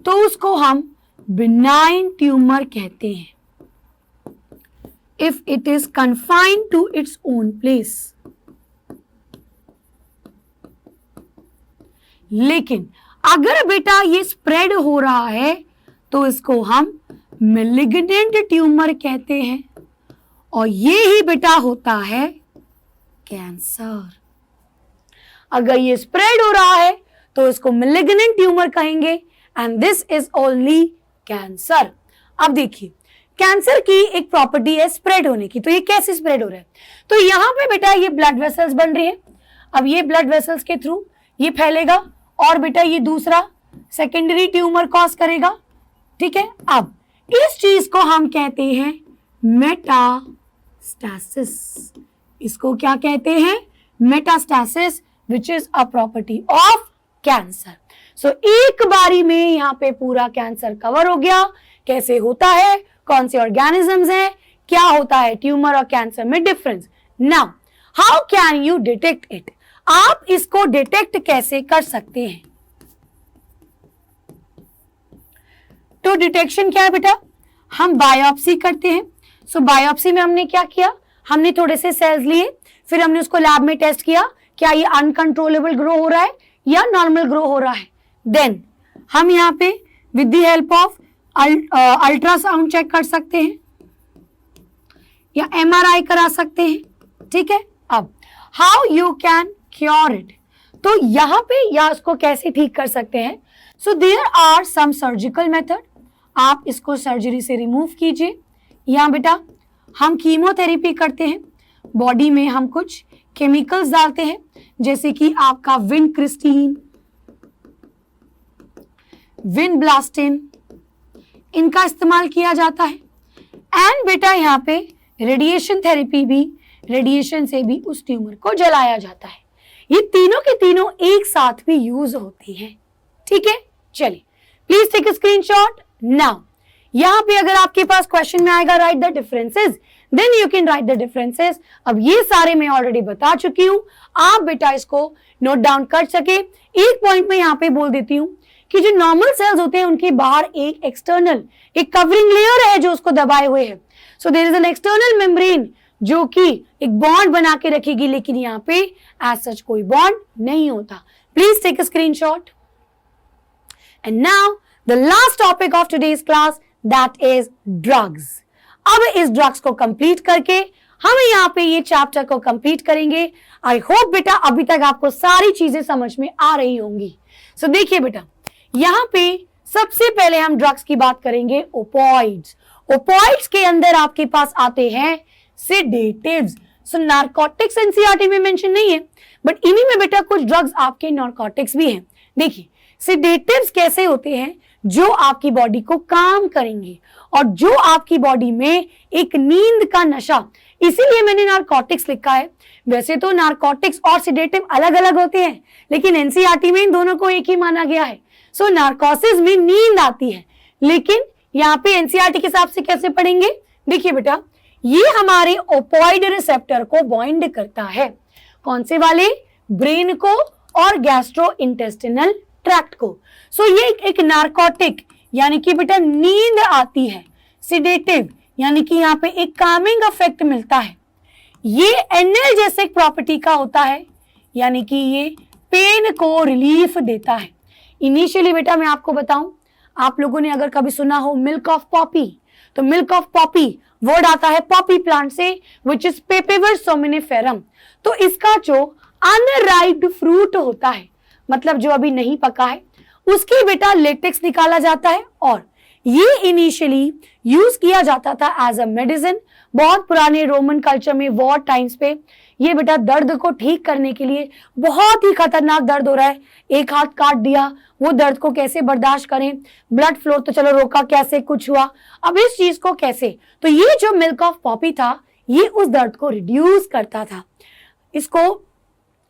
तो उसको हम बिनाइन ट्यूमर कहते हैं, if it is confined to its own place। लेकिन अगर बेटा ये स्प्रेड हो रहा है तो इसको हम मेलिग्नेंट ट्यूमर कहते हैं, और ये ही बेटा होता है कैंसर। अगर ये स्प्रेड हो रहा है तो इसको मेलिग्नेंट ट्यूमर कहेंगे, and this is only cancer. अब देखिए कैंसर की एक प्रॉपर्टी है स्प्रेड होने की, तो ये कैसे स्प्रेड हो रहा है? तो यहां पे बेटा ये ब्लड वेसल्स बन रही है, अब ये ब्लड वेसल्स के थ्रू ये फैलेगा, और बेटा ये दूसरा सेकेंडरी ट्यूमर कॉज करेगा। ठीक है, अब इस चीज को हम कहते हैं मेटास्टैसिस। इसको क्या कहते हैं? Metastasis, which is a property of cancer. So एक बारी में यहाँ पे पूरा कैंसर कवर हो गया। कैसे होता है, कौन से ऑर्गेनिजम्स हैं, क्या होता है ट्यूमर और कैंसर में difference. Now how can you detect it? आप इसको डिटेक्ट कैसे कर सकते हैं? तो डिटेक्शन क्या है बेटा? हम बायोप्सी करते हैं। सो बायोप्सी में हमने क्या किया, हमने थोड़े से सेल्स लिए, फिर हमने उसको लैब में टेस्ट किया, क्या ये अनकंट्रोलेबल ग्रो हो रहा है या नॉर्मल ग्रो हो रहा है। देन हम यहाँ पे with the help of ultrasound check कर सकते हैं या एमआरआई करा सकते हैं। ठीक है, अब how you can cure it? तो यहाँ पे या इसको कैसे ठीक कर सकते हैं? So there are some surgical method. आप इसको सर्जरी से रिमूव कीजिए। यहाँ बेटा हम कीमोथेरेपी करते हैं, बॉडी में हम कुछ केमिकल्स डालते हैं, जैसे कि आपका विनक्रिस्टीन, विनब्लास्टिन, इनका इस्तेमाल किया जाता है। एंड बेटा यहाँ पे रेडिएशन थेरेपी भी, रेडिएशन से भी उस ट्यूमर को जलाया जाता है। ये तीनों के तीनों एक साथ भी यूज होती हैं। ठीक है, चलिए please take a screenshot now. यहाँ पे अगर आपके पास क्वेश्चन में आएगा write the differences, then you can write the differences. अब ये सारे मैं ऑलरेडी बता चुकी हूँ, आप बेटा इसको नोट डाउन कर सके। एक पॉइंट में यहाँ पे बोल देती हूँ कि जो नॉर्मल सेल्स होते हैं उनके बाहर एक एक्सटर्नल एक कवरिंग लेयर है जो उसको दबाए हुए है। So there is an external membrane जो कि एक बॉन्ड बना के रखेगी, लेकिन यहाँ पे एज सच कोई बॉन्ड नहीं होता। Please take a screenshot. And now the last topic of today's class, that is drugs. अब इस ड्रग्स को कंप्लीट करके हम यहाँ पे ये चैप्टर को कंप्लीट करेंगे। आई होप बेटा अभी तक आपको सारी चीजें समझ में आ रही होंगी। सो देखिए बेटा, यहाँ पे सबसे पहले हम ड्रग्स की बात करेंगे ओपॉइड्स। ओपॉइड्स के अंदर आपके पास आते हैं सेडेटिव्स। सो नारकोटिक्स एनसीईआरटी में मेंशन नहीं है, बट इन्हीं में बेटा कुछ ड्रग्स आपके नारकोटिक्स भी हैं। देखिए सेडेटिव्स कैसे होते हैं, जो आपकी बॉडी को काम करेंगे और जो आपकी बॉडी में एक नींद का नशा, इसीलिए मैंने नारकोटिक्स लिखा है। वैसे तो नारकोटिक्स और सिडेटिव अलग अलग होते हैं, लेकिन एनसीईआरटी में इन दोनों को एक ही माना गया है। सो नारकोसिस में नींद आती है, लेकिन यहाँ पे एनसीईआरटी के हिसाब से कैसे पढ़ेंगे? देखिए बेटा, ये हमारे ओपॉइड रिसेप्टर को बाइंड करता है। कौन से वाले? ब्रेन को और गैस्ट्रो इंटेस्टिनल ट्रैक्ट को। सो ये एक नारकोटिक यानी कि बेटा नींद आती है, सिडेटिव यानी कि यहाँ पे एक कामिंग इफेक्ट मिलता है। ये एनाल्जेसिक प्रॉपर्टी का होता है, यानी कि ये पेन को रिलीफ देता है। इनिशियली बेटा मैं आपको बताऊं, आप लोगों ने अगर कभी सुना हो मिल्क ऑफ पॉपी, तो मिल्क ऑफ पॉपी वर्ड आता है पॉपी प्लांट से, विच इज पेपेवर सोमिनिफेरम। तो इसका जो अनराइप्ड फ्रूट होता है, मतलब जो अभी नहीं पका है, उसकी बेटा लेटेक्स निकाला जाता है और ये इनिशियली यूज किया जाता था एज अ मेडिसिन। बहुत पुराने रोमन कल्चर में वॉर टाइम्स पे ये बेटा दर्द को ठीक करने के लिए, बहुत ही खतरनाक दर्द हो रहा है, एक हाथ काट दिया, वो दर्द को कैसे बर्दाश्त करें, ब्लड फ्लो तो चलो रोका, कैसे कुछ हुआ, अब इस चीज को कैसे, तो ये जो मिल्क ऑफ पॉपी था ये उस दर्द को रिड्यूस करता था। इसको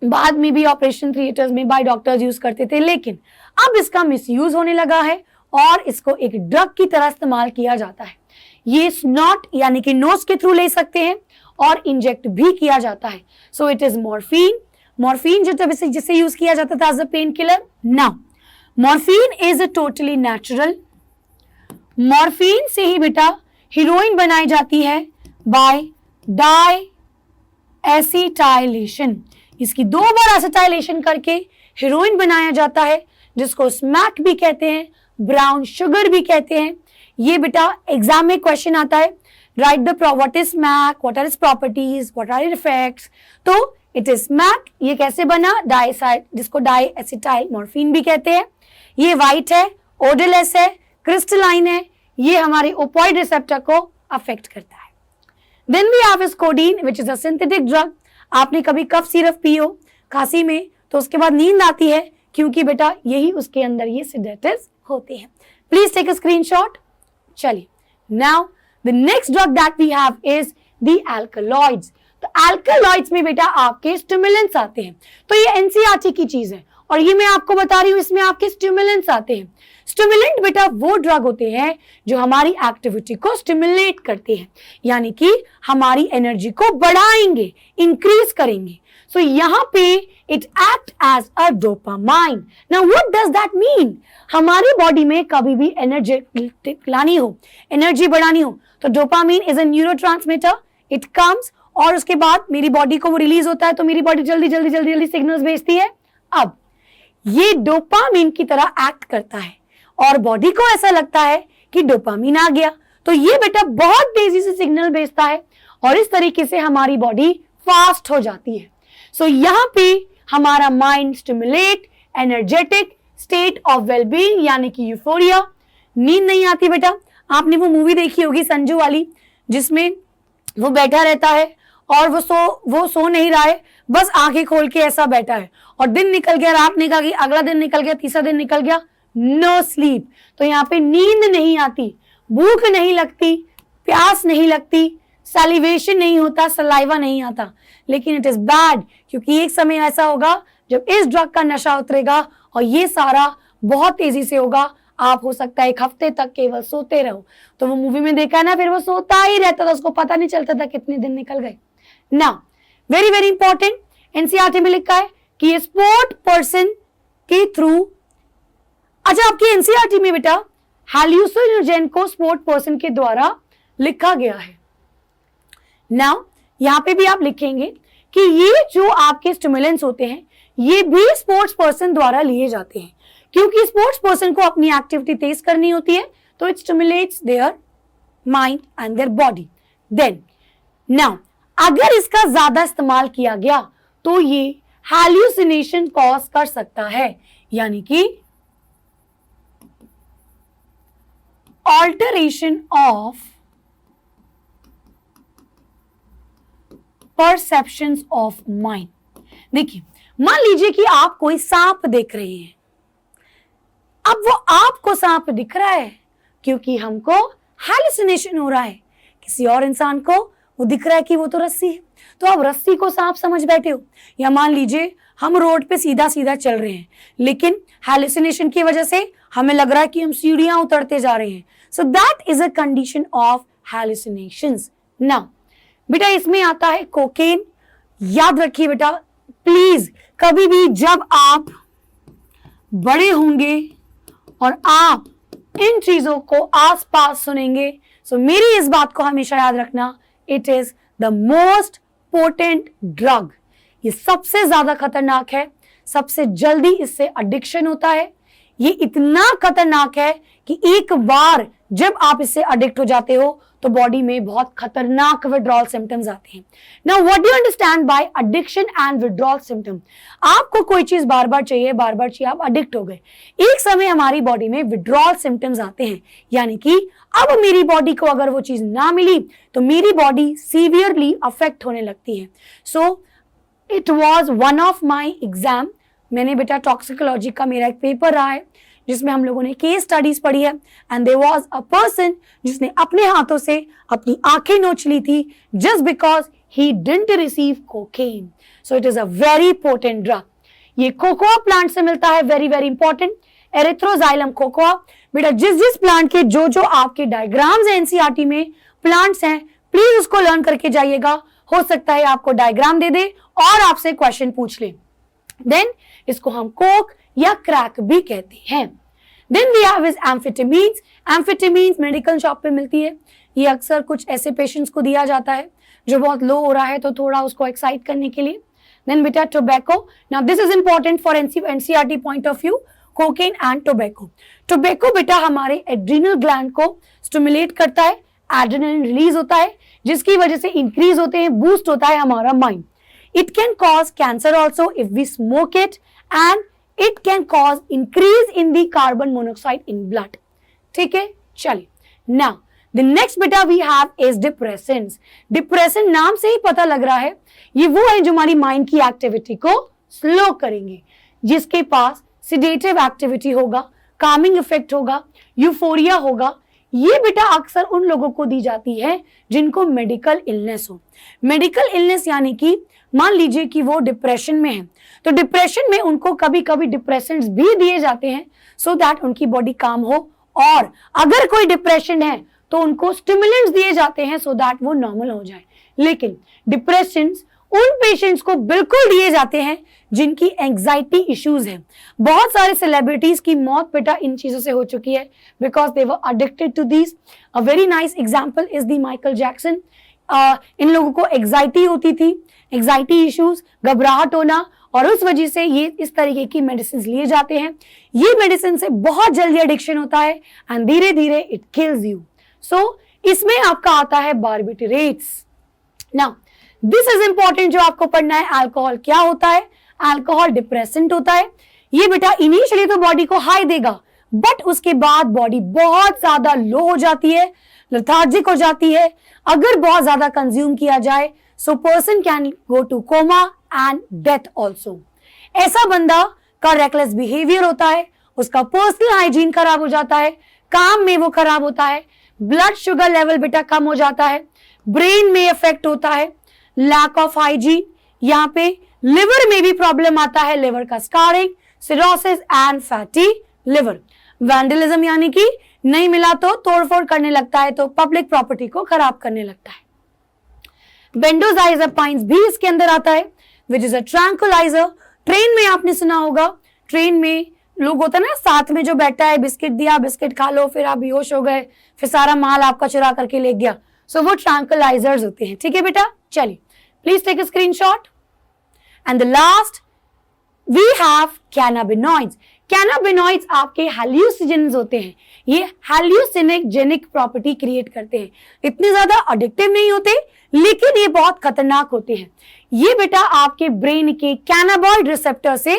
बाद में भी ऑपरेशन थिएटर्स में बाय डॉक्टर्स यूज करते थे, लेकिन अब इसका मिसयूज होने लगा है और इसको एक ड्रग की तरह इस्तेमाल किया जाता है। ये स्नॉट यानी कि नोज के थ्रू ले सकते हैं और इंजेक्ट भी किया जाता है। So it is morphine. Morphine जिसे यूज किया जाता था as a pain killer. Now morphine is a totally natural. Morphine से ही बेटा हीरोइन बनाई जाती है बाय डाई एसिटाइलेशन। इसकी 2 बार एसिटाइलेशन करके हीरोइन बनाया जाता है, जिसको स्मैक भी कहते हैं, ब्राउन शुगर भी कहते हैं। ये बेटा एग्जाम में क्वेश्चन आता है, write the what is smack, what are its properties, what are effects. तो इट इज स्मैक। ये कैसे बना? डाइसाइड, जिसको डाई एसिटाइल मॉर्फिन भी कहते हैं। ये व्हाइट है, ओडरलेस है, क्रिस्टलाइन है, ये हमारे ओपॉइड रिसेप्टर को अफेक्ट करता है। Then we have codeine which is a synthetic drug. आपने कभी कफ सिरप पियो खांसी में, तो उसके बाद नींद आती है, क्योंकि बेटा यही उसके अंदर ये सेडेटिव्स होते हैं। Please take a screenshot. चलिए, now the next drug that we have is the alkaloids. तो एल्कलॉइड्स में बेटा आपके स्टिमुलेंट्स आते हैं। तो ये एनसीईआरटी की चीज है और ये मैं आपको बता रही हूं, इसमें आपके स्टिमुलेंट्स आते हैं। स्टिमुलेंट बेटा वो ड्रग होते हैं जो हमारी एक्टिविटी को स्टिमुलेट करते हैं, यानी कि हमारी एनर्जी को बढ़ाएंगे, इंक्रीज करेंगे। सो यहाँ पे it act as a dopamine. Now what does that mean? हमारी बॉडी में कभी भी एनर्जी लानी हो, एनर्जी बढ़ानी हो, तो dopamine is a neurotransmitter. It comes और उसके बाद मेरी बॉडी को वो रिलीज होता है, तो मेरी बॉडी जल्दी जल्दी जल्दी जल्दी सिग्नल्स भेजती है। अब ये डोपामाइन की तरह एक्ट करता है और बॉडी को ऐसा लगता है कि डोपामाइन आ गया, तो ये बेटा बहुत तेजी से सिग्नल भेजता है और इस तरीके से हमारी बॉडी फास्ट हो जाती है। सो यहाँ पे हमारा mind stimulate, energetic, state of wellbeing यानी कि यूफोरिया। नींद नहीं आती बेटा। आपने वो मूवी देखी होगी संजू वाली, जिसमें वो बैठा रहता है और वो सो नहीं रहा है, बस आंखें खोल के ऐसा बैठा है और दिन निकल गया, रात निकल गई, अगला दिन निकल गया, तीसरा दिन निकल गया, नो स्लीप। तो यहाँ पे नींद नहीं आती, भूख नहीं लगती, प्यास नहीं लगती, सैलिवेशन नहीं होता, सलाइवा नहीं आता। लेकिन इट इज बैड, क्योंकि एक समय ऐसा होगा जब इस ड्रग का नशा उतरेगा और ये सारा बहुत तेजी से होगा। आप हो सकता है 1 हफ्ते तक केवल सोते रहो। तो वो मूवी में देखा है ना, फिर वो सोता ही रहता था, उसको पता नहीं चलता था कितने दिन निकल गए। Now very very important, NCERT में लिखा है कि ये स्पोर्ट पर्सन के थ्रू, अच्छा आपकी एनसीईआरटी में बेटा हैल्यूसिनोजेन को स्पोर्ट पर्सन के द्वारा लिखा गया है। नाउ यहां पे भी आप लिखेंगे कि ये जो आपके स्टिमुलेंट्स होते हैं ये भी स्पोर्ट्स पर्सन द्वारा लिए जाते हैं, क्योंकि स्पोर्ट्स पर्सन को अपनी एक्टिविटी तेज करनी होती है, तो it stimulates their mind and their body. Then now अगर इसका ज्यादा इस्तेमाल किया गया तो ये हैल्यूसिनेशन कॉज कर सकता है, यानी कि alteration of perceptions of mind. देखिए, मान लीजिए कि आप कोई सांप देख रहे हैं, अब वो आपको सांप दिख रहा है क्योंकि हमको हैलुसिनेशन हो रहा है, किसी और इंसान को वो दिख रहा है कि वो तो रस्सी है, तो आप रस्सी को सांप समझ बैठे हो। या मान लीजिए हम रोड पे सीधा सीधा चल रहे हैं, लेकिन हैलुसिनेशन की वजह से हमें लग रहा है कि हम सीढ़ियां उतरते जा रहे हैं। So that is a condition of hallucinations. Now बेटा इसमें आता है कोकेन। याद रखिए बेटा प्लीज, कभी भी जब आप बड़े होंगे और आप इन चीजों को आसपास सुनेंगे, सो मेरी इस बात को हमेशा याद रखना, it is the most potent drug. ये सबसे ज्यादा खतरनाक है, सबसे जल्दी इससे एडिक्शन होता है। ये इतना खतरनाक है कि एक बार जब आप इससे एडिक्ट हो जाते हो तो बॉडी में बहुत खतरनाक विड्रॉल सिम्टम्स आते हैं। Now what do you understand bye addiction and withdrawal symptom? आपको कोई चीज बार बार चाहिए, आप एडिक्ट हो गए। एक समय हमारी बॉडी में विड्रॉल सिम्टम्स आते हैं, यानी कि अब मेरी बॉडी को अगर वो चीज ना मिली तो मेरी बॉडी सीवियरली अफेक्ट होने लगती है। So it was one of my exam. मैंने बेटा टॉक्सिकोलॉजी का मेरा एक पेपर रहा है जिसमें हम लोगों ने केस स्टडीज पढ़ी है, and there was a person जिसने अपने हाथों से अपनी आंखें नोच ली थी just because he didn't receive cocaine. So it is a very potent drug. ये कोकोआ प्लांट से मिलता है, very very important, erythroxylum cocoa. बेटा जिस प्लांट के जो आपके डायग्राम्स हैं एनसीईआरटी में प्लांट्स हैं, प्लीज उसको लर्न करके जाइएगा। हो सकता है आपको डायग्राम दे दे और आपसे क्वेश्चन पूछ ले। देन इसको हम कोक या क्रैक भी कहते हैं। Then we have is amphetamines. Amphetamines medical shop पे मिलती है। ये अक्सर कुछ ऐसे पेशेंट्स को दिया जाता है जो बहुत लो हो रहा है, तो थोड़ा उसको एक्साइट करने के लिए। देन बेटा tobacco. Now this is important for NCERT point of view, cocaine and tobacco. Tobacco बेटा हमारे एड्रिनल ग्लैंड को स्टिमुलेट करता है, एड्रेनलिन रिलीज होता है जिसकी वजह से इंक्रीज होते हैं, बूस्ट होता है हमारा mind. It can cause cancer also if we smoke it, and it can cause increase in the carbon monoxide in blood. ठीक है, चलिए। Now the next beta we have is depressants. Depressant नाम से ही पता लग रहा है ये वो है जो हमारी माइंड की एक्टिविटी को स्लो करेंगे, जिसके पास सिडेटिव एक्टिविटी होगा, कामिंग इफेक्ट होगा, यूफोरिया होगा। ये बेटा अक्सर उन लोगों को दी जाती है जिनको मेडिकल इलनेस हो। मेडिकल इलनेस यानी कि मान लीजिए कि वो डिप्रेशन में है, तो डिप्रेशन में उनको कभी कभी डिप्रेशंस भी दिए जाते हैं सो दैट उनकी बॉडी काम हो, और अगर कोई डिप्रेशन है तो उनको स्टिमुलेंट्स दिए जाते हैं सो दैट वो नॉर्मल हो जाए। लेकिन डिप्रेशंस उन पेशेंट्स को बिल्कुल दिए जाते हैं जिनकी एंजाइटी इश्यूज हैं। बहुत सारे सेलिब्रिटीज की मौत बेटा इन चीजों से हो चुकी है because they were addicted to these. A very nice example is the Michael Jackson. इन लोगों को एंजाइटी होती थी, एंजाइटी इश्यूज, घबराहट होना, और उस वजह से ये इस तरीके की मेडिसिन लिए जाते हैं। ये मेडिसिन से बहुत जल्दी एडिक्शन होता है एंड धीरे धीरे इट किल्स यू। सो इसमें आपका आता है बार्बिटरेट्स। नाउ दिस इज इंपॉर्टेंट जो आपको पढ़ना है। अल्कोहल क्या होता है? अल्कोहल डिप्रेसेंट होता है। ये बेटा इनिशियली तो बॉडी को हाई देगा, बट उसके बाद बॉडी बहुत ज्यादा लो हो जाती है, लेथार्जिक हो जाती है। अगर बहुत ज्यादा कंज्यूम किया जाए so person can go two comma and death also. ऐसा बंदा का रेकलेस बिहेवियर होता है, उसका पर्सनल हाइजीन खराब हो जाता है, काम में वो खराब होता है, ब्लड शुगर लेवल बेटा कम हो जाता है, ब्रेन में इफेक्ट होता है, लैक ऑफ हाइजीन, यहाँ पे लिवर में भी प्रॉब्लम आता है, लिवर का scarring, cirrhosis and fatty liver. Vandalism यानी कि नहीं मिला तो तोड़फोड़ करने लगता है, तो पब्लिक प्रॉपर्टी को खराब करने लगता है। बेंजोडाइजेपाइन्स भी इसके अंदर आता है which is a tranquilizer. Train में आपने सुना होगा, ट्रेन में लोग होता है ना साथ में जो बैठा है, बिस्किट दिया, बिस्किट खा लो, फिर आप बेहोश हो गए, फिर सारा माल आपका चुरा करके ले गया। सो वो ट्रैंकुलाइजर्स होते हैं। ठीक है बेटा, चलिए please take a screenshot. And the last we have cannabinoids. Cannabinoids आपके हैल्यूसिनोजेंस होते हैं। ये हैल्यूसिनोजेनिक प्रॉपर्टी क्रिएट करते हैं। इतने ज्यादा एडिक्टिव नहीं होते लेकिन ये बहुत खतरनाक होते हैं। ये बेटा आपके ब्रेन के कैनाबॉइड रिसेप्टर से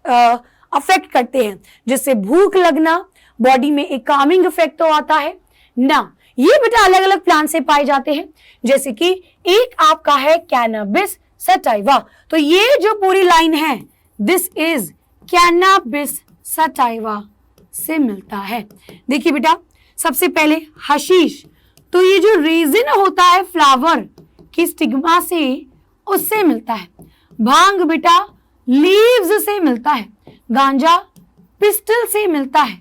अफेक्ट करते हैं, जिससे भूख लगना, बॉडी में एक कामिंग इफेक्ट तो आता है ना। ये बेटा अलग अलग प्लांट से पाए जाते हैं, जैसे कि एक आपका है कैनाबिस सटाइवा। तो ये जो पूरी लाइन है दिस इज कैनाबिस सटाइवा से मिलता है। देखिए बेटा, सबसे पहले हशीश, तो ये जो रेजिन होता है फ्लावर की स्टिग्मा से, उससे मिलता है। भांग बेटा लीव्स से मिलता है। गांजा पिस्टल से मिलता है।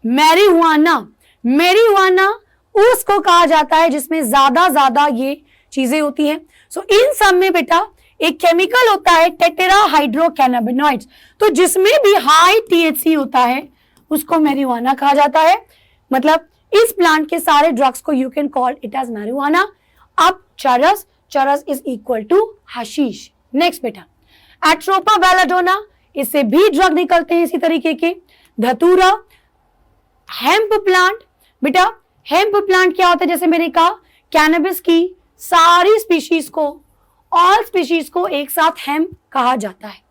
मैरिहुआना, मैरिहुआना उसको कहा जाता है जिसमें ज्यादा ये चीजें होती हैं। सो इन सब में बेटा एक केमिकल होता है टेट्राहाइड्रोकैनाबिनॉइड्स, तो जिसमें भी हाई THC होता है उसको मैरिहुआना कहा जाता है। मतलब इस प्लांट के सारे ड्रग्स को you can call it as marijuana. अब charas, charas is equal to hashish. Next बेटा, एट्रोपा बेलाडोना, इससे भी ड्रग निकलते हैं इसी तरीके के। धतूरा, हेम्प प्लांट, बेटा हेम्प प्लांट क्या होता है, जैसे मैंने कहा कैनबिस की सारी स्पीशीज को, ऑल स्पीशीज को एक साथ हेम्प कहा जाता है।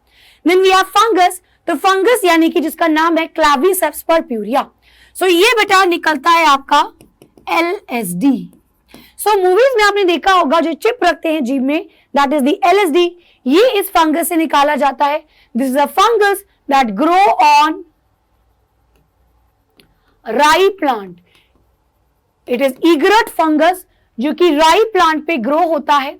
देन वी हैव फंगस, तो फंगस यानी कि जिसका नाम है क्लाविसेप्स पर्प्यूरिया। सो ये बेटा निकलता है आपका LSD। सो मूवीज में आपने देखा होगा जो चिप रखते हैं जीभ में, दैट इज द LSD, ये इस फंगस से निकाला जाता है। This is a fungus that grow on राई प्लांट। इट इज ईगरट फंगस जो कि राई प्लांट पे ग्रो होता है,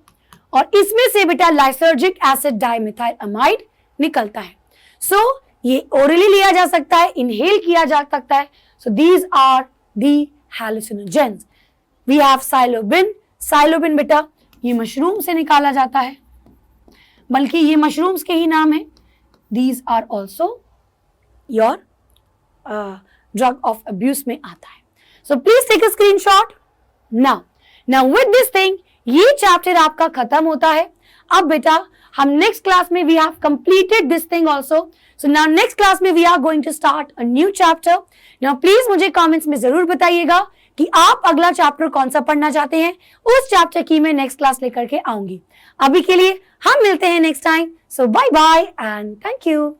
और इसमें से बेटा लाइसर्जिक एसिड डाइमिथाइल अमाइड निकलता है। सो ये ओरली लिया जा सकता है, इनहेल किया जा सकता है। So these are the hallucinogens. We have psilocybin, psilocybin बेटा ये मशरूम से निकाला जाता है, बल्कि ये मशरूम्स के ही नाम है। These are also your drug of abuse में आता है। So please take a screenshot. Now with this thing ये चैप्टर आपका खत्म होता है। अब बेटा हम नेक्स्ट क्लास में we have completed this thing also. So now next class में we are going to start a new chapter. Now please मुझे कमेंट्स में जरूर बताइएगा कि आप अगला चैप्टर कौन सा पढ़ना चाहते हैं। उस चैप्टर की मैं नेक्स्ट क्लास लेकर के आऊंगी। अभी के लिए हम मिलते हैं next time. So bye bye and thank you.